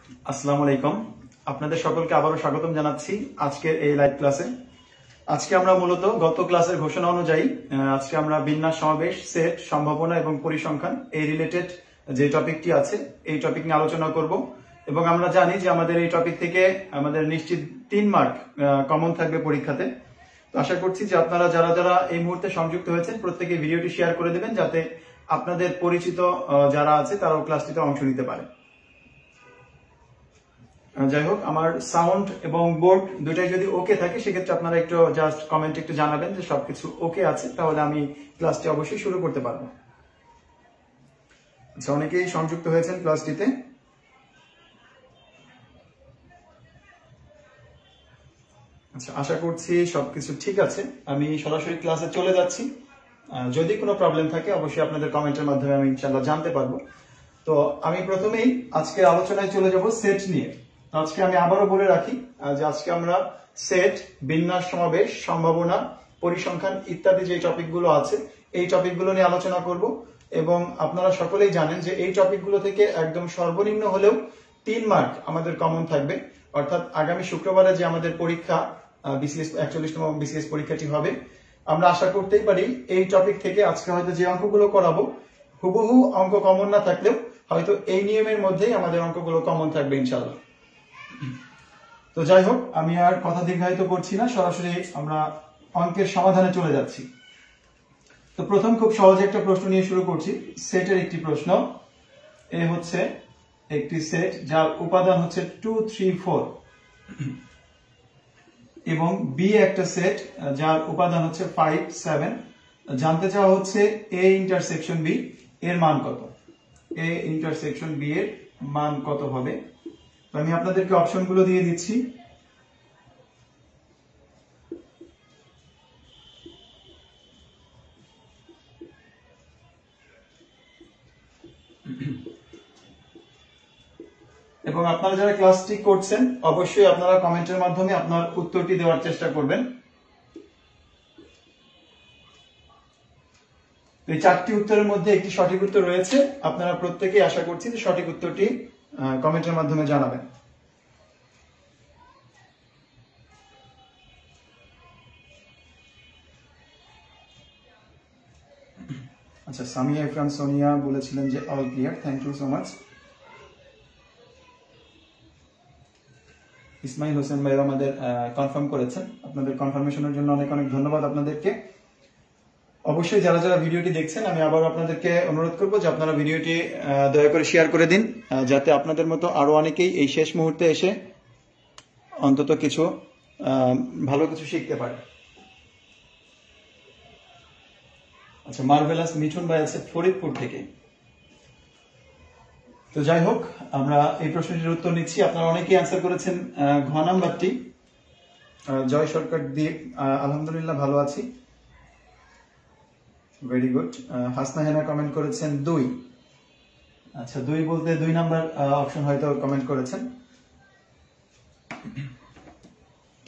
আসসালামু আলাইকুম। আপনাদের সকলকে আবারও স্বাগতম জানাচ্ছি আজকের এই লাইভ ক্লাসে। আজকে আমরা মূলত গত ক্লাসের ঘোষণা অনুযায়ী আজকে আমরা বিন্যাস, সমাবেশ, সেট, সম্ভাবনা এবং পরিসংখ্যান এই রিলেটেড যে টপিকটি আছে এই টপিক নিয়ে আলোচনা করব। এবং আমরা জানি যে আমাদের এই টপিক থেকে আমাদের নিশ্চিত 3 মার্ক কমন থাকবে পরীক্ষাতে। তো আশা করছি যে আপনারা যারা যারা এই মুহূর্তে সংযুক্ত হয়েছেন প্রত্যেকে ভিডিওটি শেয়ার করে দেবেন, যাতে আপনাদের পরিচিত যারা আছে তারাও ক্লাসটিতে অংশ নিতে পারে। যাই হোক, আমার সাউন্ড এবং বোর্ড দুটাই যদি ওকে থাকে সেক্ষেত্রে আপনারা একটু জাস্ট কমেন্ট একটু জানাবেন যে সবকিছু ওকে আছে, তাহলে আমি ক্লাসটি অবশ্যই শুরু করতে পারবো। আচ্ছা, অনেকেই সংযুক্ত হয়েছেন ক্লাসটিতে। আচ্ছা, আশা করছি সবকিছু ঠিক আছে। আমি সরাসরি ক্লাসে চলে যাচ্ছি। যদি কোনো প্রবলেম থাকে অবশ্যই আপনাদের কমেন্টের মাধ্যমে আমি ইনশাআল্লাহ জানতে পারবো। তো আমি প্রথমেই আজকে আলোচনায় চলে যাব সেট নিয়ে। আজকে আমি আবারও বলে রাখি যে আজকে আমরা সেট, বিন্যাস, সমাবেশ, সম্ভাবনা, পরিসংখ্যান ইত্যাদি যে টপিকগুলো আছে এই টপিকগুলো নিয়ে আলোচনা করব। এবং আপনারা সকলেই জানেন যে এই টপিকগুলো থেকে একদম সর্বনিম্ন হলেও 3 মার্ক আমাদের কমন থাকবে। অর্থাৎ আগামী শুক্রবারে যে আমাদের পরীক্ষা বিসিএস 41তম বিসিএস পরীক্ষাটি হবে, আমরা আশা করতেই পারি এই টপিক থেকে আজকে হয়তো যে অঙ্কগুলো করাবো হুবহু অঙ্ক কমন না থাকলেও হয়তো এই নিয়মের মধ্যেই আমাদের অঙ্কগুলো কমন থাকবে ইনশাআল্লাহ। তো যাই হোক, আমি আর কথা দীর্ঘায়িত করছি না, সরাসরি আমরা অঙ্কের সমাধানে চলে যাচ্ছি। তো প্রথম খুব সহজ একটা প্রশ্ন নিয়ে শুরু করছি। সেটের একটি প্রশ্ন। এ হচ্ছে একটি সেট যার উপাদান হচ্ছে 2, 3, 4 এবং বি একটা সেট যার উপাদান হচ্ছে 5, 7। জানতে চাওয়া হচ্ছে এ ইন্টারসেকশন বি এর মান কত। এ ইন্টারসেকশন বি এর মান কত হবে। তো আমি আপনাদেরকে অপশনগুলো দিয়ে দিচ্ছি। এবং আপনারা যারা ক্লাসটি করছেন অবশ্যই আপনারা কমেন্টের মাধ্যমে আপনার উত্তরটি দেওয়ার চেষ্টা করবেন। এই 4টি উত্তরের মধ্যে একটি সঠিক উত্তর রয়েছে। আপনারা প্রত্যেকেই আশা করছি যে সঠিক উত্তরটি কমেন্টের মাধ্যমে জানাবেন। আচ্ছা, সামিয়া ইফরান সোনিয়া বলেছিলেন যে all clear, thank you so much. Ismail Hossain ভাই আমাদের কনফার্ম করেছেন, আপনাদের কনফার্মেশনের জন্য অনেক অনেক ধন্যবাদ আপনাদেরকে। অবশ্যই যারা যারা ভিডিওটি দেখছেন আমি আবার আপনাদেরকে অনুরোধ করব যে আপনারা ভিডিওটি দয়া করে শেয়ার করে দিন, যাতে আপনাদের মতো আরো অনেকেই এই শেষ মুহূর্তে এসে অন্তত কিছু ভালো কিছু শিখতে পারে। আচ্ছা, মার্ভেলাস মিঠুন ভাই আছে ফরিদপুর থেকে। তো যাই হোক, আমরা এই প্রশ্নটির উত্তর নিচ্ছি। আপনারা অনেকেই অ্যান্সার করেছেন ঘ নাম্বারটি। জয় সরকার দিয়ে আলহামদুলিল্লাহ ভালো আছি, ভেরি গুড। হাসনা হেনা কমেন্ট করেছেন 2। আচ্ছা, 2 বলতে 2 নাম্বার অপশন হয়তো কমেন্ট করেছেন।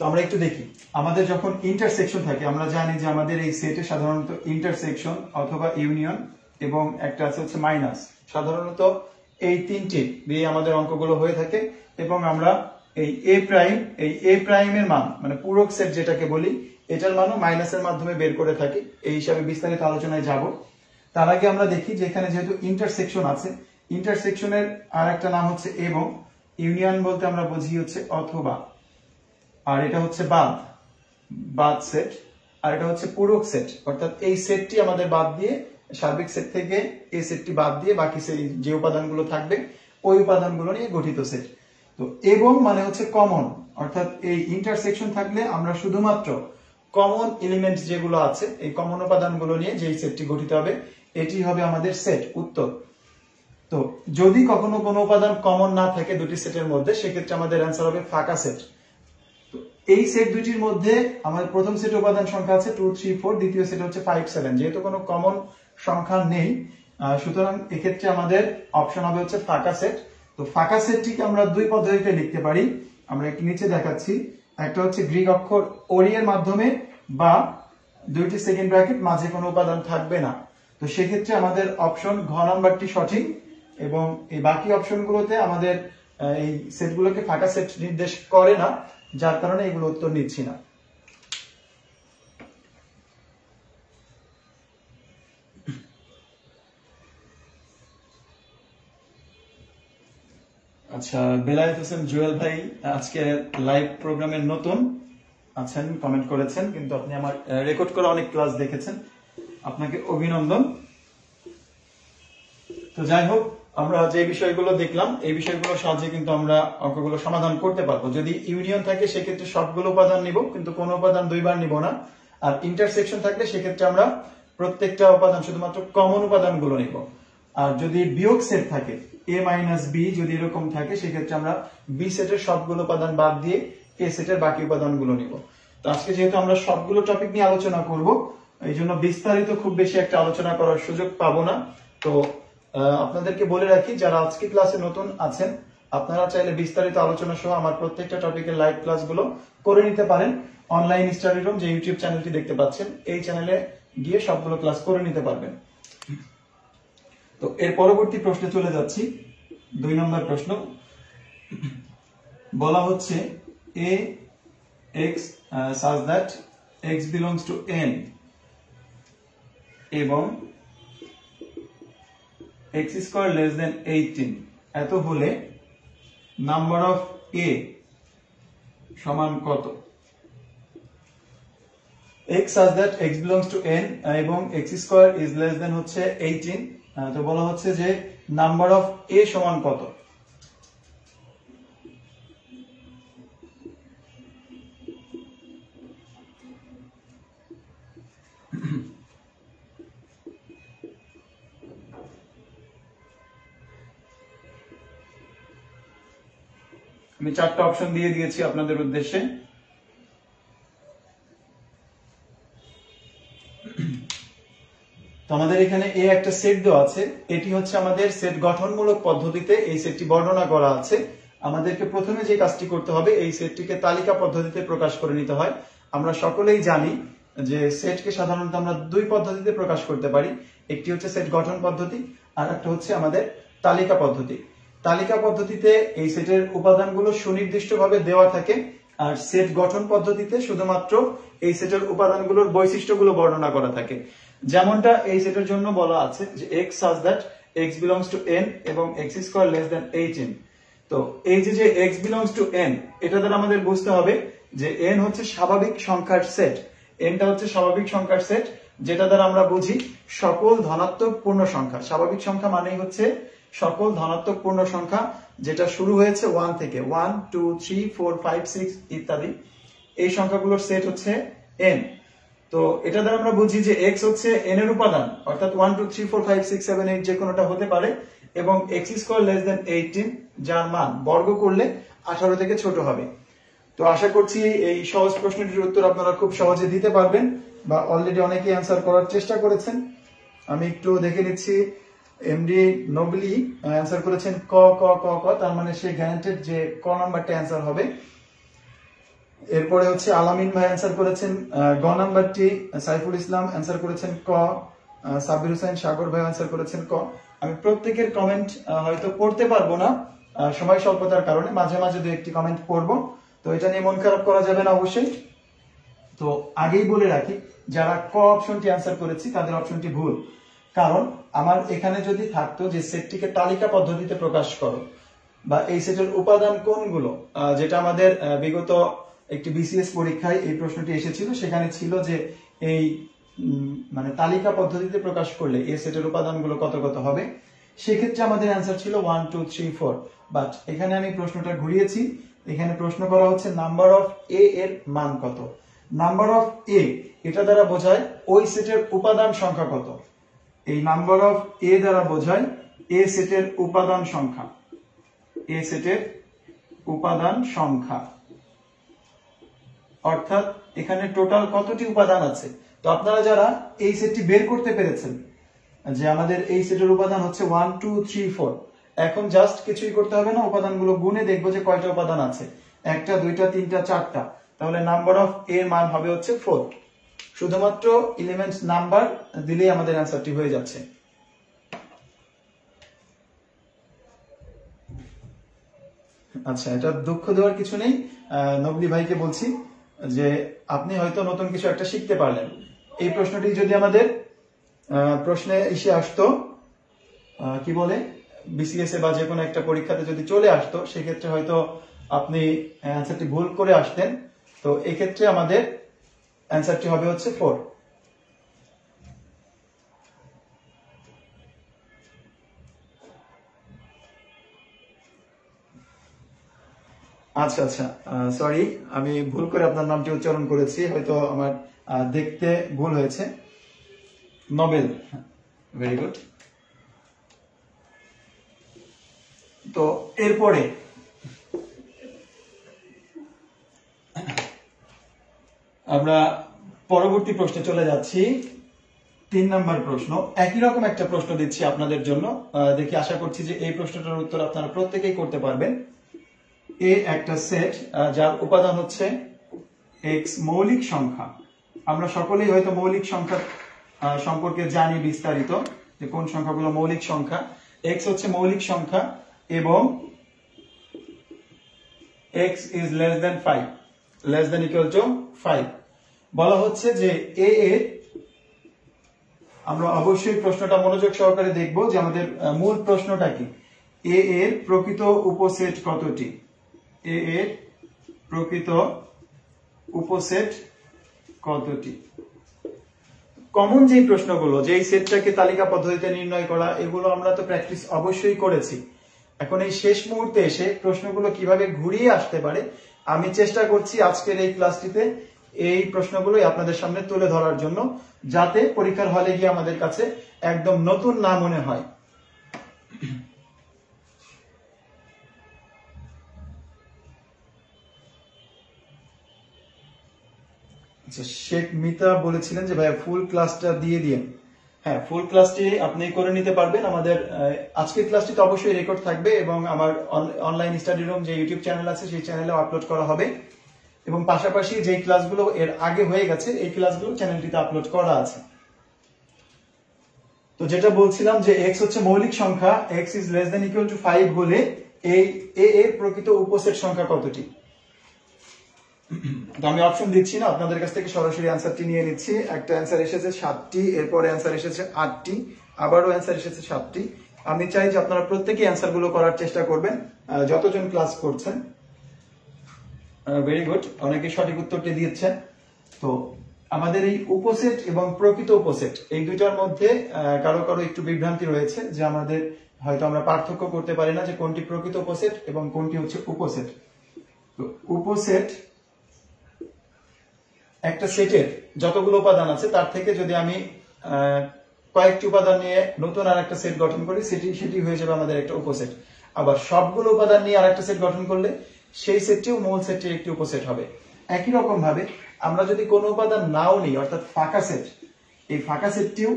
তো আমরা একটু দেখি, আমাদের যখন ইন্টারসেকশন থাকে আমরা জানি যে আমাদের এই সেটে সাধারণত ইন্টারসেকশন অথবা ইউনিয়ন এবং একটা আছে হচ্ছে মাইনাস, সাধারণত এই 3টে দিয়ে আমাদের অঙ্কগুলো হয়ে থাকে। এবং আমরা এই এ প্রাইমের মান মানে পূরক সেট যেটাকে বলি এটার মানও মাইনাসের মাধ্যমে বের করে থাকি। এই হিসাবে বিস্তারিত আলোচনায় যাব। তার আগে আমরা দেখি যে এখানে যেহেতু ইন্টারসেকশন আছে, ইন্টারসেকশনের আর একটা নাম হচ্ছে এবং, ইউনিয়ন বলতে আমরা বুঝি হচ্ছে অথবা, আর এটা হচ্ছে বাদ সেট, আর এটা হচ্ছে পূরক সেট। অর্থাৎ এই সেটটি আমাদের বাদ দিয়ে, সার্বিক সেট থেকে এই সেটটি বাদ দিয়ে বাকি যে উপাদানগুলো থাকবে ওই উপাদানগুলো নিয়ে গঠিত সেট। তো এবং মানে হচ্ছে কমন, অর্থাৎ এই ইন্টারসেকশন থাকলে আমরা শুধুমাত্র কমন এলিমেন্ট যেগুলো আছে এই কমন উপাদানগুলো নিয়ে যে সেটটি গঠিত হবে এটি হবে আমাদের সেট উত্তর। তো যদি কখনো কোনো উপাদান কমন না থাকে দুটি সেটের মধ্যে সেক্ষেত্রে আমাদের অ্যান্সার হবে ফাঁকা সেট। এই সেট দুটির মধ্যে আমাদের প্রথম সেট উপাদান সংখ্যা আছে 2, 3, 4, দ্বিতীয় সেট হচ্ছে 5, 7। যেহেতু কোনো কমন সংখ্যা নেই সুতরাং এক্ষেত্রে আমাদের অপশন হবে হচ্ছে ফাঁকা সেট। তো ফাঁকা সেটটিকে আমরা 2 পদ্ধতিতে লিখতে পারি। আমরা একটু নিচে দেখাচ্ছি। একটা হচ্ছে গ্রিক অক্ষর ওরি এর মাধ্যমে, বা 2টি সেকেন্ড ব্র্যাকেট, মাঝে কোনো উপাদান থাকবে না। তো সেক্ষেত্রে আমাদের অপশন ঘ নাম্বারটি সঠিক এবং এই বাকি অপশনগুলোতে আমাদের এই সেটগুলোকে ফাঁকা সেট নির্দেশ করে না, যার কারণে এগুলো উত্তর নিচ্ছি না। আচ্ছা, বেলায়েত হোসেন জুয়েল ভাই আজকে লাইভ প্রোগ্রামের নতুন আছেন, কমেন্ট করেছেন, কিন্তু আপনি আমার রেকর্ড করা অনেক ক্লাস দেখেছেন, আপনাকে অভিনন্দন। তো যাই হোক, আমরা যে বিষয়গুলো দেখলাম এই বিষয়গুলোর সাহায্যে কিন্তু আমরা অঙ্কগুলো সমাধান করতে পারবো। যদি ইউনিয়ন থাকে সেক্ষেত্রে সবগুলো উপাদান নিব, কিন্তু কোন উপাদান দুইবার নিব না। আর ইন্টারসেকশন থাকলে সেক্ষেত্রে আমরা প্রত্যেকটা উপাদান শুধুমাত্র কমন উপাদানগুলো নিব। আর যদি বিয়োগ সেট থাকে a মাইনাস বি, যদি এরকম থাকে সেক্ষেত্রে আমরা বি সেটের সবগুলো উপাদান বাদ দিয়ে এ সেটের বাকি উপাদানগুলো নিব। তো আজকে যেহেতু আমরা সবগুলো টপিক নিয়ে আলোচনা করব, এই জন্য বিস্তারিত খুব বেশি একটা আলোচনা করার সুযোগ পাবো না। তো আপনাদেরকে বলে রাখি, যারা আজকে ক্লাসে নতুন আছেন আপনারা চাইলে বিস্তারিত আলোচনা সহ আমার প্রত্যেকটা টপিকের লাইভ ক্লাসগুলো করে নিতে পারেন। অনলাইন স্টাডি রুম যে ইউটিউব চ্যানেলটি দেখতে পাচ্ছেন, এই চ্যানেলে গিয়ে সবগুলো ক্লাস করে নিতে পারবেন। তো এর পরবর্তী প্রশ্নে চলে যাচ্ছি। 2 নম্বর প্রশ্ন বলা হচ্ছে a x such that x belongs to n এবং x square less than 18 এত হলে নাম্বার অফ a সমান কত? x such that x belongs to n এবং x square is less than হচ্ছে 18, তো বলা হচ্ছে যে নাম্বার অফ a সমান কত? আমি 4টা অপশন দিয়ে দিয়েছি আপনাদের উদ্দেশ্যে। তো আমাদের এখানে এ একটা সেট দেওয়া আছে, এটি হচ্ছে আমাদের সেট গঠনমূলক পদ্ধতিতে এই সেটটি বর্ণনা করা আছে। আমাদেরকে প্রথমে যে কাজটি করতে হবে, এই সেটটিকে তালিকা পদ্ধতিতে প্রকাশ করে নিতে হয়। আমরা সকলেই জানি যে সেটকে সাধারণত আমরা 2 পদ্ধতিতে প্রকাশ করতে পারি, একটি হচ্ছে সেট গঠন পদ্ধতি আর একটা হচ্ছে আমাদের তালিকা পদ্ধতি। তালিকা পদ্ধতিতে এই সেটের উপাদানগুলো সুনির্দিষ্টভাবে দেওয়া থাকে, আর সেট গঠন পদ্ধতিতে শুধুমাত্র এই সেটের উপাদানগুলোর বৈশিষ্ট্যগুলো বর্ণনা করা থাকে। যেমনটা এই সেটের জন্য বলা আছে যে x such that x belongs to n এবং x square less than 18। তো এই যে x belongs to n, এটা দ্বারা আমাদের বুঝতে হবে যে n হচ্ছে স্বাভাবিক সংখ্যার সেট। nটা হচ্ছে স্বাভাবিক সংখ্যার সেট, যেটা দ্বারা আমরা বুঝি সকল ধনাত্মক পূর্ণ সংখ্যা। স্বাভাবিক সংখ্যা মানেই হচ্ছে সকল ধনাত্মক পূর্ণ সংখ্যা যেটা শুরু হয়েছে 1 থেকে, 1 2 3 4 5 6 ইত্যাদি, এই সংখ্যাগুলোর সেট হচ্ছে n। তো এটা দ্বারা আমরা বুঝি যে x হচ্ছে n এর উপাদান, অর্থাৎ 1 2 3 4 5 6 7 8 যে কোনোটা হতে পারে, এবং x স্কয়ার লেস দ্যান 18 যার মান বর্গ করলে 18 থেকে ছোট হবে। তো আশা করছি এই সহজ প্রশ্নটির উত্তর আপনারা খুব সহজে দিতে পারবেন, বা অলরেডি অনেকেই অ্যান্সার করার চেষ্টা করেছেন। আমি একটু দেখে নিচ্ছি। এমডি নোবলি অ্যান্সার করেছেন ক ক ক ক, তার মানে সে গ্যারান্টেড যে ক নাম্বারটা অ্যান্সার হবে। এরপরে হচ্ছে আলামিন ভাই অ্যান্সার করেছেন গ নাম্বারটি, সাইফুল ইসলাম অ্যান্সার করেছেন ক, সাবির হোসেন সাগর ভাই অ্যান্সার করেছেন ক। আমি প্রত্যেকের কমেন্ট হয়তো পড়তে পারবো না সময় স্বল্পতার কারণে, মাঝে মাঝে 2-1টি কমেন্ট পড়বো, তো এটা নিয়ে মন খারাপ করা যাবে না অবশ্যই। তো আগেই বলে রাখি, যারা ক অপশনটি অ্যান্সার করেছি তাদের অপশনটি ভুল, কারণ আমার এখানে যদি থাকতো যে সেটটিকে তালিকা পদ্ধতিতে প্রকাশ করো, বা এই সেটের উপাদান কোনগুলো, যেটা আমাদের বিগত একটি বিসিএস পরীক্ষায় এই প্রশ্নটি এসেছিল, সেখানে ছিল যে এই মানে তালিকা পদ্ধতিতে প্রকাশ করলে এই সেটের উপাদানগুলো কত কত হবে, সেক্ষেত্রে আমাদের অ্যান্সার ছিল 1 2 3 4। বাট এখানে আমি প্রশ্নটা ঘুরিয়েছি, এখানে প্রশ্ন করা হচ্ছে নাম্বার অফ এ এর মান কত। নাম্বার অফ এ এটা দ্বারা বোঝায় ওই সেটের উপাদান সংখ্যা কত। এই নাম্বার অফ এ দ্বারা বোঝায় এ সেটের উপাদান সংখ্যা, এ সেটের উপাদান সংখ্যা, অর্থাৎ এখানে টোটাল কতটি উপাদান আছে। তো আপনারা যারা এই সেটটি বের করতে পেরেছেন যে আমাদের এই সেটের উপাদান হচ্ছে 1 2 3 4, এখন জাস্ট কিছুই করতে হবে না, উপাদানগুলো গুণে দেখবো যে কয়টা উপাদান আছে, 1টা 2টা 3টা 4টা, তাহলে নাম্বার অফ এর মান হবে হচ্ছে 4। শুধুমাত্র এলিমেন্টস নাম্বার দিলেই আমাদের অ্যান্সারটি হয়ে যাচ্ছে। আচ্ছা, এটা দুঃখ দেওয়ার কিছু নেই। নবলি ভাইকে বলছি যে আপনি হয়তো নতুন কিছু একটা শিখতে পারলেন। এই প্রশ্নটি যদি আমাদের প্রশ্নে এসে আসতো, কি বলে, বিসিএস এ বা যে কোনো একটা পরীক্ষাতে যদি চলে আসতো, সেক্ষেত্রে হয়তো আপনি অ্যান্সারটি ভুল করে আসতেন। তো এক্ষেত্রে আমাদের অ্যান্সারটি হবে হচ্ছে 4। আচ্ছা আচ্ছা, সরি, আমি ভুল করে আপনার নামটি উচ্চারণ করেছি, হয়তো আমার দেখতে ভুল হয়েছে। Nobel, very good. তো এরপরে আমরা পরবর্তী প্রশ্নে চলে যাচ্ছি। 3 নম্বর প্রশ্ন, একই রকম একটা প্রশ্ন দিচ্ছি আপনাদের জন্য। দেখি, আশা করছি যে এই প্রশ্নটার উত্তর আপনারা প্রত্যেকেই করতে পারবেন। এ একটা সেট যার উপাদান হচ্ছে এক্স মৌলিক সংখ্যা। আমরা সকলেই হয়তো মৌলিক সংখ্যা সম্পর্কে জানি বিস্তারিত, যে কোন সংখ্যাগুলো মৌলিক সংখ্যা। এক্স হচ্ছে মৌলিক সংখ্যা এবং x is less than 5, less than equal to 5। বলা হচ্ছে যে এ এর, আমরা অবশ্যই প্রশ্নটা মনোযোগ সহকারে দেখব যে আমাদের মূল প্রশ্নটা কি। এ এর প্রকৃত উপসেট কতটি? এ এর প্রকৃত উপসেট কতটি? কমন যে প্রশ্নগুলো, যে সেটটাকে তালিকা পদ্ধতিতে নির্ণয় করা, এগুলো আমরা তো প্র্যাকটিস অবশ্যই করেছি। এখন এই শেষ মুহূর্তে এসে প্রশ্নগুলো কিভাবে ঘুরিয়ে আসতে পারে, আমি চেষ্টা করছি আজকের এই ক্লাসটিতে এই প্রশ্নগুলোই আপনাদের সামনে তুলে ধরার জন্য, যাতে পরীক্ষার হলে গিয়ে আমাদের কাছে একদম নতুন না মনে হয়। শেখ মিতা বলেছিলেন যে ভাইয়া ফুল ক্লাসটা দিয়ে দিন। হ্যাঁ, ফুল ক্লাসটি আপনি করে নিতে পারবেন। আমাদের আজকের ক্লাসটি তো অবশ্যই রেকর্ড থাকবে এবং আমার অনলাইন স্টাডি রুম যে ইউটিউব চ্যানেল আছে সেই চ্যানেলে আপলোড করা হবে, এবং পাশাপাশি যে ক্লাসগুলো এর আগে হয়ে গেছে এই ক্লাসগুলো চ্যানেলটিতে আপলোড করা আছে। তো যেটা বলছিলাম যে এক্স হচ্ছে মৌলিক সংখ্যা, x is less than equal to 5 হলে এই এ এর প্রকৃত উপসেট সংখ্যা কতটি? তো আমি অপশন দিচ্ছি না, আপনাদের কাছ থেকে সরাসরি অ্যান্সারটি নিয়ে নিচ্ছি। একটা অ্যান্সার এসেছে 7টি, এরপরে অ্যান্সার এসেছে 8টি, আবারও অ্যান্সার এসেছে 7টি। আমি চাই যে আপনারা প্রত্যেকেই অ্যান্সার গুলো করার চেষ্টা করবেন, যতজন ক্লাস করছেন। ভেরি গুড, অনেকে সঠিক উত্তরটি দিয়েছেন। তো আমাদের এই উপসেট এবং প্রকৃত উপসেট এই দুইটার মধ্যে কারো কারো একটু বিভ্রান্তি রয়েছে, যে আমাদের হয়তো আমরা পার্থক্য করতে পারি না যে কোনটি প্রকৃত উপসেট এবং কোনটি হচ্ছে উপসেট। তো উপসেট একটা সেটের যতগুলো উপাদান আছে তার থেকে যদি আমি কয়েকটি উপাদান নিয়ে নতুন আর একটা সেট গঠন করি, সেটি হয়ে যাবে আমাদের একটা উপসেট। আবার সবগুলো উপাদান নিয়ে আর একটা সেট গঠন করলে সেই সেটটিও মূল সেটের একটি উপসেট হবে। একই রকম ভাবে আমরা যদি কোনো উপাদান নাও নিই, অর্থাৎ ফাঁকা সেট, এই ফাঁকা সেটটিও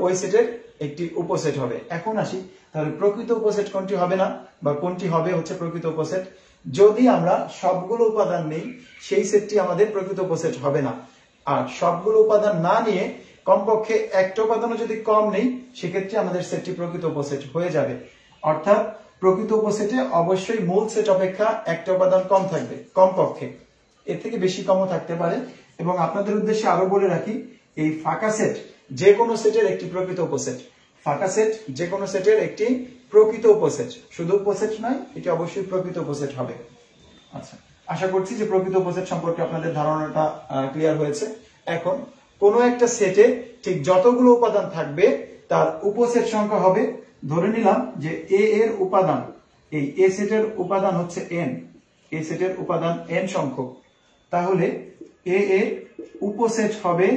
ওই সেটের একটি উপসেট হবে। এখন আসি, তাহলে প্রকৃত উপসেট কোনটি হবে না, বা কোনটি হবে হচ্ছে প্রকৃত উপসেট? যদি আমরা সবগুলো উপাদান নেই সেই সেটটি আমাদের প্রকৃত উপসেট হবে না। আর সবগুলো উপাদান না নিয়ে কমপক্ষে একটা উপাদানও যদি কম নেই, সেক্ষেত্রে আমাদের সেটটি প্রকৃত উপসেট হয়ে যাবে। অর্থাৎ প্রকৃত উপসেটে অবশ্যই মূল সেট অপেক্ষা একটা উপাদান কম থাকবে, কমপক্ষে। এর থেকে বেশি কমও থাকতে পারে। এবং আপনাদের উদ্দেশ্যে আরো বলে রাখি, এই ফাঁকা সেট যে কোনো সেটের একটি প্রকৃত উপসেট। ফাঁকা সেট যে কোনো সেটের একটি প্রকৃত উপসেট, শুধু উপসেট নয়, এটি অবশ্যই প্রকৃত উপসেট হবে। আচ্ছা, আশা করছি যে প্রকৃত উপসেট সম্পর্কে আপনাদের ধারণাটা ক্লিয়ার হয়েছে। এখন কোন একটা সেটে ঠিক যতগুলো উপাদান থাকবে তার উপসেট সংখ্যা হবে, ধরে নিলাম যে এ এর উপাদান, এই এ সেটের উপাদান হচ্ছে n, এ সেটের উপাদান n সংখ্যক, তাহলে এ এর উপসেট হবে,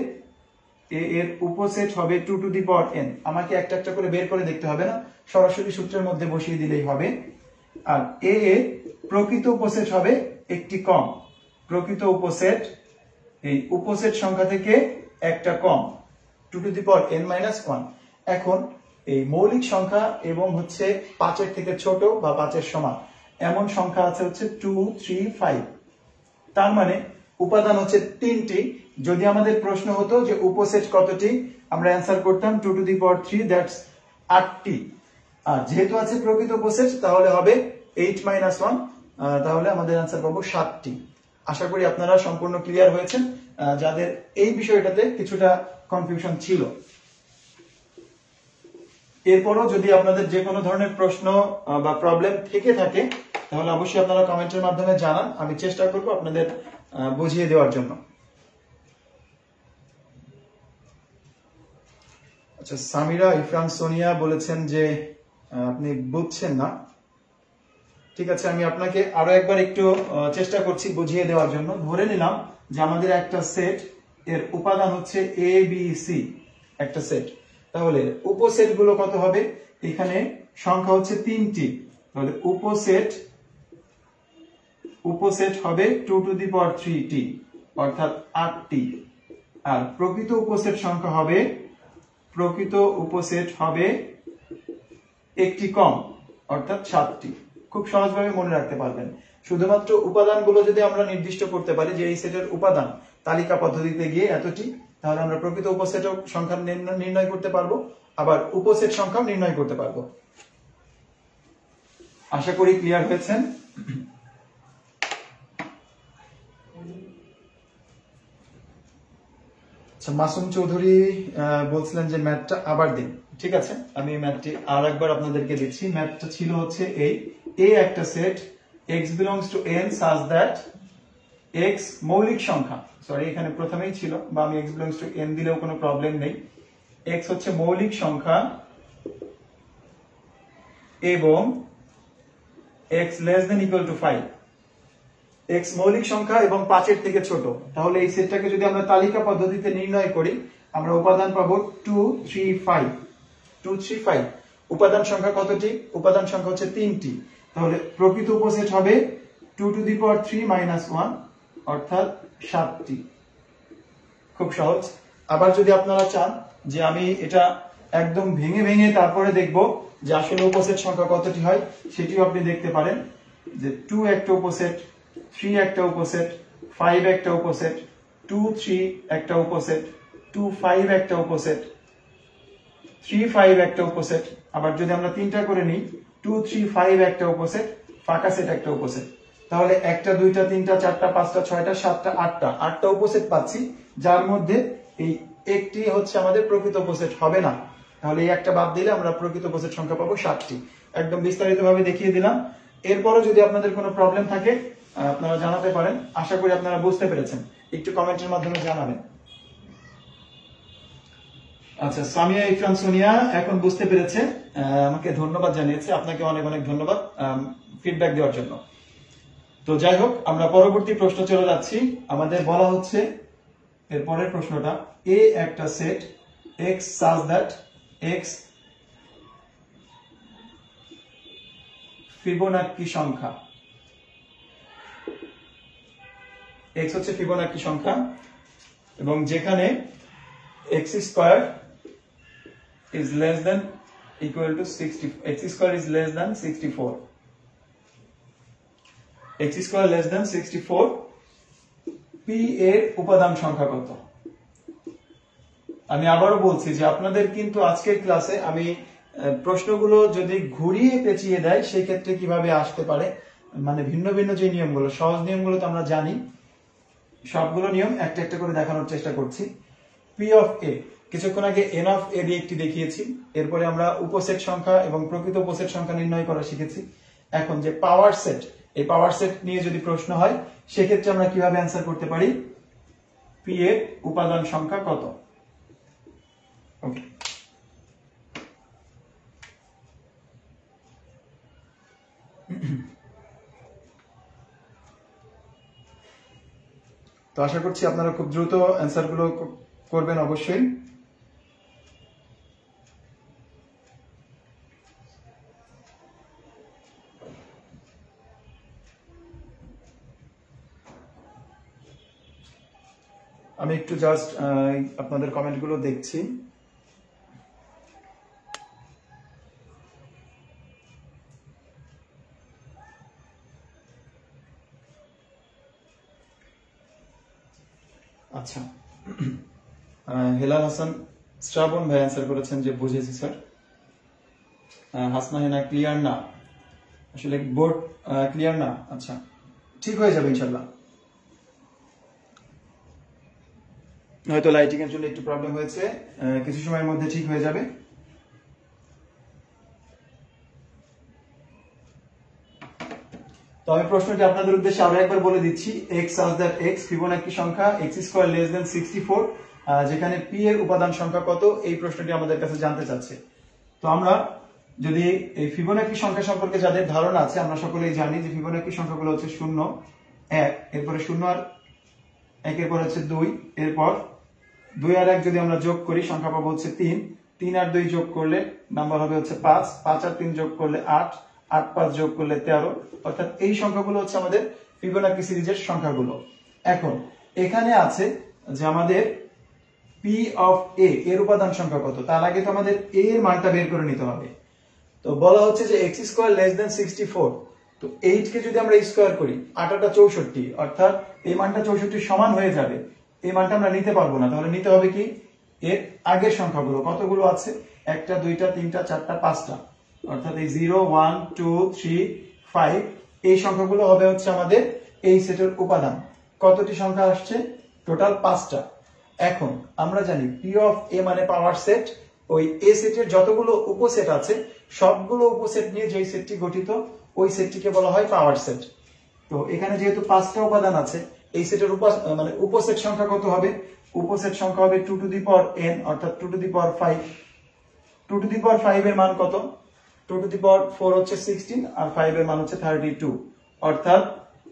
এ এর উপসেট হবে 2 টু দি পাওয়ার n। আমাকে একটা একটা করে বের করে দেখতে হবে না, সরাসরি সূত্রের মধ্যে বসিয়ে দিলেই হবে। আর এ এর প্রকৃত উপসেট হবে একটি কম, প্রকৃত উপসেট এই উপসেট সংখ্যা থেকে একটা কম, 2 to the power n minus 1। এখন এই মৌলিক সংখ্যা এবং হচ্ছে 5 এর থেকে ছোট বা 5 এর সমান এমন সংখ্যা আছে হচ্ছে 2, 3, 5। তার মানে উপাদান হচ্ছে 3টি। যদি আমাদের প্রশ্ন হতো যে উপসেট কতটি, আমরা অ্যান্সার করতাম 2 টু দি পাওয়ার 3, দ্যাটস 8টি। আর যেহেতু আছে প্রকৃত উপসেট, তাহলে হবে 8 মাইনাস 1, তাহলে আমাদের आंसर পাবো 7টি। আশা করি আপনারা সম্পূর্ণ ক্লিয়ার হয়েছেন। যাদের এই বিষয়টাতে কিছুটা কনফিউশন ছিল, এরপরও যদি আপনাদের যে কোনো ধরনের প্রশ্ন বা প্রবলেম থেকে থাকে তাহলে অবশ্যই আপনারা কমেন্টের মাধ্যমে জানান, আমি চেষ্টা করব আপনাদের বুঝিয়ে দেওয়ার জন্য। আচ্ছা, সামিরা ইফরান সোনিয়া বলেছেন যে আপনি বুঝছেন না। ঠিক আছে, আমি আপনাকে আরো একবার একটু চেষ্টা করছি বুঝিয়ে দেওয়ার জন্য। ধরে নিলাম যে আমাদের একটা সেট এর উপাদান হচ্ছে এ বি সি, একটা সেট, তাহলে উপসেট গুলো কত হবে? এখানে সংখ্যা হচ্ছে 3টি, তাহলে উপসেট হবে 2 টু দি পাওয়ার 3টি, অর্থাৎ 8টি। আর প্রকৃত উপসেট হবে একটি কম, অর্থাৎ 7টি। খুব সহজভাবে মনে রাখতে পারবেন। শুধুমাত্র উপাদানগুলো যদি আমরা নির্দিষ্ট করতে পারি যে এই সেটের উপাদান তালিকা পদ্ধতিতে গিয়ে এতটি, তাহলে আমরা প্রকৃত উপসেট সংখ্যা নির্ণয় করতে পারবো, আবার উপসেট সংখ্যাও নির্ণয় করতে পারবো। আশা করি ক্লিয়ার হয়েছেন। আচ্ছা, মাসুম চৌধুরী বলছিলেন যে ম্যাথটা আবার দিন। ঠিক আছে, আমি ম্যাথটি আর একবার আপনাদেরকে দিচ্ছি। ম্যাথটা ছিল হচ্ছে এই, এ একটা set x belongs to n such that x মৌলিক সংখ্যা, সরি এখানে প্রথমেই ছিল, বা আমি x belongs to n দিলেও কোনো প্রবলেম নেই। x হচ্ছে মৌলিক সংখ্যা এবং x less than equal to 5, x মৌলিক সংখ্যা এবং 5 এর থেকে ছোট। তাহলে এই সেটটাকে যদি আমরা তালিকা পদ্ধতিতে নির্ণয় করি, আমরা উপাদান পাবো 2 3 5। 2 3 5 উপাদান সংখ্যা কতটি? উপাদান সংখ্যা হচ্ছে 3টি, তাহলে প্রকৃত উপসেট হবে 2 টু দি পাওয়ার 3 মাইনাস 1, অর্থাৎ 7টি। খুব সহজ। আবার যদি আপনারা চান যে আমি এটা একদম ভেঙে ভেঙে তারপরে দেখব যে আসলে উপসেট সংখ্যা কতটি হয়, সেটিও আপনি দেখতে পারেন। যে 2 একটা উপসেট, 3 একটা উপসেট, 5 একটা উপসেট, 2 3 একটা উপসেট, 2 5 একটা উপসেট, 3 5 একটা উপসেট। আবার যদি আমরা তিনটা করে নিই, 2 3 5 একটা উপসেট, ফাঁকা সেট একটা উপসেট, তাহলে একটা দুইটা তিনটা চারটা পাঁচটা ছয়টা সাতটা আটটা উপসেট পাচ্ছি, যার মধ্যে এই একটি হচ্ছে আমাদের প্রকৃত উপসেট হবে না। তাহলে এই একটা বাদ দিলে আমরা প্রকৃত উপসেট সংখ্যা পাবো 7টি। একদম বিস্তারিতভাবে দেখিয়ে দিলাম। এরপরও যদি আপনাদের কোনো প্রবলেম থাকে আপনারা জানাতে পারেন। আশা করি আপনারা বুঝতে পেরেছেন, একটু কমেন্টের মাধ্যমে জানাবেন। আচ্ছা, সামিয়া ইফরান সোনিয়া এখন বুঝতে পেরেছে, আমাকে ধন্যবাদ জানিয়েছে। আপনাকে অনেক অনেক ধন্যবাদ ফিডব্যাক দেওয়ার জন্য। তো যাই হোক, আমরা পরবর্তী প্রশ্ন চলে যাচ্ছি। আমাদের বলা হচ্ছে এরপরের প্রশ্নটা, এ একটা set x such that x Fibonacci সংখ্যা, x হচ্ছে ফিবোনাক্কি সংখ্যা, এবং যেখানে x square is less than equal to 60, x square is less than 64, x square less than 64, p এর উপাদান সংখ্যা কত? আমি আবারও বলছি যে আপনাদের কিন্তু আজকের ক্লাসে আমি প্রশ্নগুলো যদি ঘুরিয়ে পেঁচিয়ে দেয় সেই ক্ষেত্রে কিভাবে আসতে পারে, মানে ভিন্ন ভিন্ন যে নিয়মগুলো, সহজ নিয়মগুলো তো আমরা জানি, সবগুলো নিয়ম একটা একটা করে দেখানোর চেষ্টা করছি। p of a, কিছুক্ষণ আগে n of a দিয়ে একটি দেখিয়েছি। এরপরে আমরা উপসেট সংখ্যা এবং প্রকৃত উপসেট সংখ্যা নির্ণয় করা শিখেছি। এখন যে পাওয়ার সেট, এই পাওয়ার সেট নিয়ে যদি প্রশ্ন হয় সেক্ষেত্রে আমরা কিভাবে অ্যান্সার করতে পারি, p এর উপাদান সংখ্যা কত? ওকে, তো আশা করছি আপনারা খুব দ্রুত অ্যান্সার গুলো করবেন অবশ্যই। আমি একটু জাস্ট আপনাদের কমেন্ট গুলো দেখছি। আচ্ছা, হেলাল হাসান শ্রাবণ ভাই অ্যান্সার করেছেন যে বুঝেছি স্যার। হাসনা হেনা ক্লিয়ার না, আসলে বোর্ড ক্লিয়ার না। আচ্ছা, ঠিক হয়ে যাবে ইনশাল্লাহ। হয়তো লাইটিং এর জন্য একটু প্রবলেম হয়েছে, কিছু সময়ের মধ্যে ঠিক হয়ে যাবে। তো আমি প্রশ্নটি আপনাদের উদ্দেশ্যে আরো একবার বলে দিচ্ছি। x such that x Fibonacci সংখ্যা x স্কয়ার লেস দেন 64, যেখানে p এর উপাদান সংখ্যা কত, এই প্রশ্নটি আমাদের কাছে জানতে চাচ্ছে। তো আমরা যদি এই ফিবোনাকি সংখ্যা সম্পর্কে যাদের ধারণা আছে, আমরা সকলেই জানি যে ফিবোনাকি সংখ্যাগুলো হচ্ছে 0, 1, এরপরে 0 আর 1 এর পর হচ্ছে 2, এরপর 2 আর 1 যদি আমরা যোগ করি সংখ্যা পাবো হচ্ছে 3, 3 আর 2 যোগ করলে নাম্বার হবে হচ্ছে 5, 5 আর 3 যোগ করলে 8, 8 5 যোগ করলে 13, অর্থাৎ এই সংখ্যাগুলো হচ্ছে আমাদের ফিবোনাকি সিরিজের সংখ্যাগুলো। এখন এখানে আছে যে আমাদের p অফ a এর উপাদান সংখ্যা কত, তার আগে তো আমাদের a এর মানটা বের করে নিতে হবে। তো বলা হচ্ছে যে x স্কয়ার লেস দেন 64, তো 8 কে যদি আমরা স্কয়ার করি 8 8 64, অর্থাৎ এই মানটা 64 সমান হয়ে যাবে। এই মানটা আমরা নিতে পারবো না, তাহলে নিতে হবে কি এর আগের সংখ্যাগুলো, কতগুলো আছে, একটা দুইটা তিনটা চারটা পাঁচটা, অর্থাৎ এই 0 1 2 3 5, এই সংখ্যাগুলো হবে হচ্ছে আমাদের এই সেটের উপাদান। কতটি সংখ্যা আসছে, টোটাল 5টা। এখন আমরা জানি p অফ a মানে পাওয়ার সেট, ওই a সেটের যতগুলো উপসেট আছে সবগুলো উপসেট নিয়ে যেই সেটটি গঠিত ওই সেটটিকে বলা হয় পাওয়ার সেট। তো এখানে যেহেতু 5টা উপাদান আছে, এই সেটের মানে উপসেট সংখ্যা কত হবে, উপসেট সংখ্যা হবে 2 টু দি পাওয়ার n, অর্থাৎ 2 to the power 5। 2 to the পাওয়ার 5 এর মান কত, 2 টু দি পাওয়ার 4 হচ্ছে 16 আর 5 এর মান হচ্ছে 32, অর্থাৎ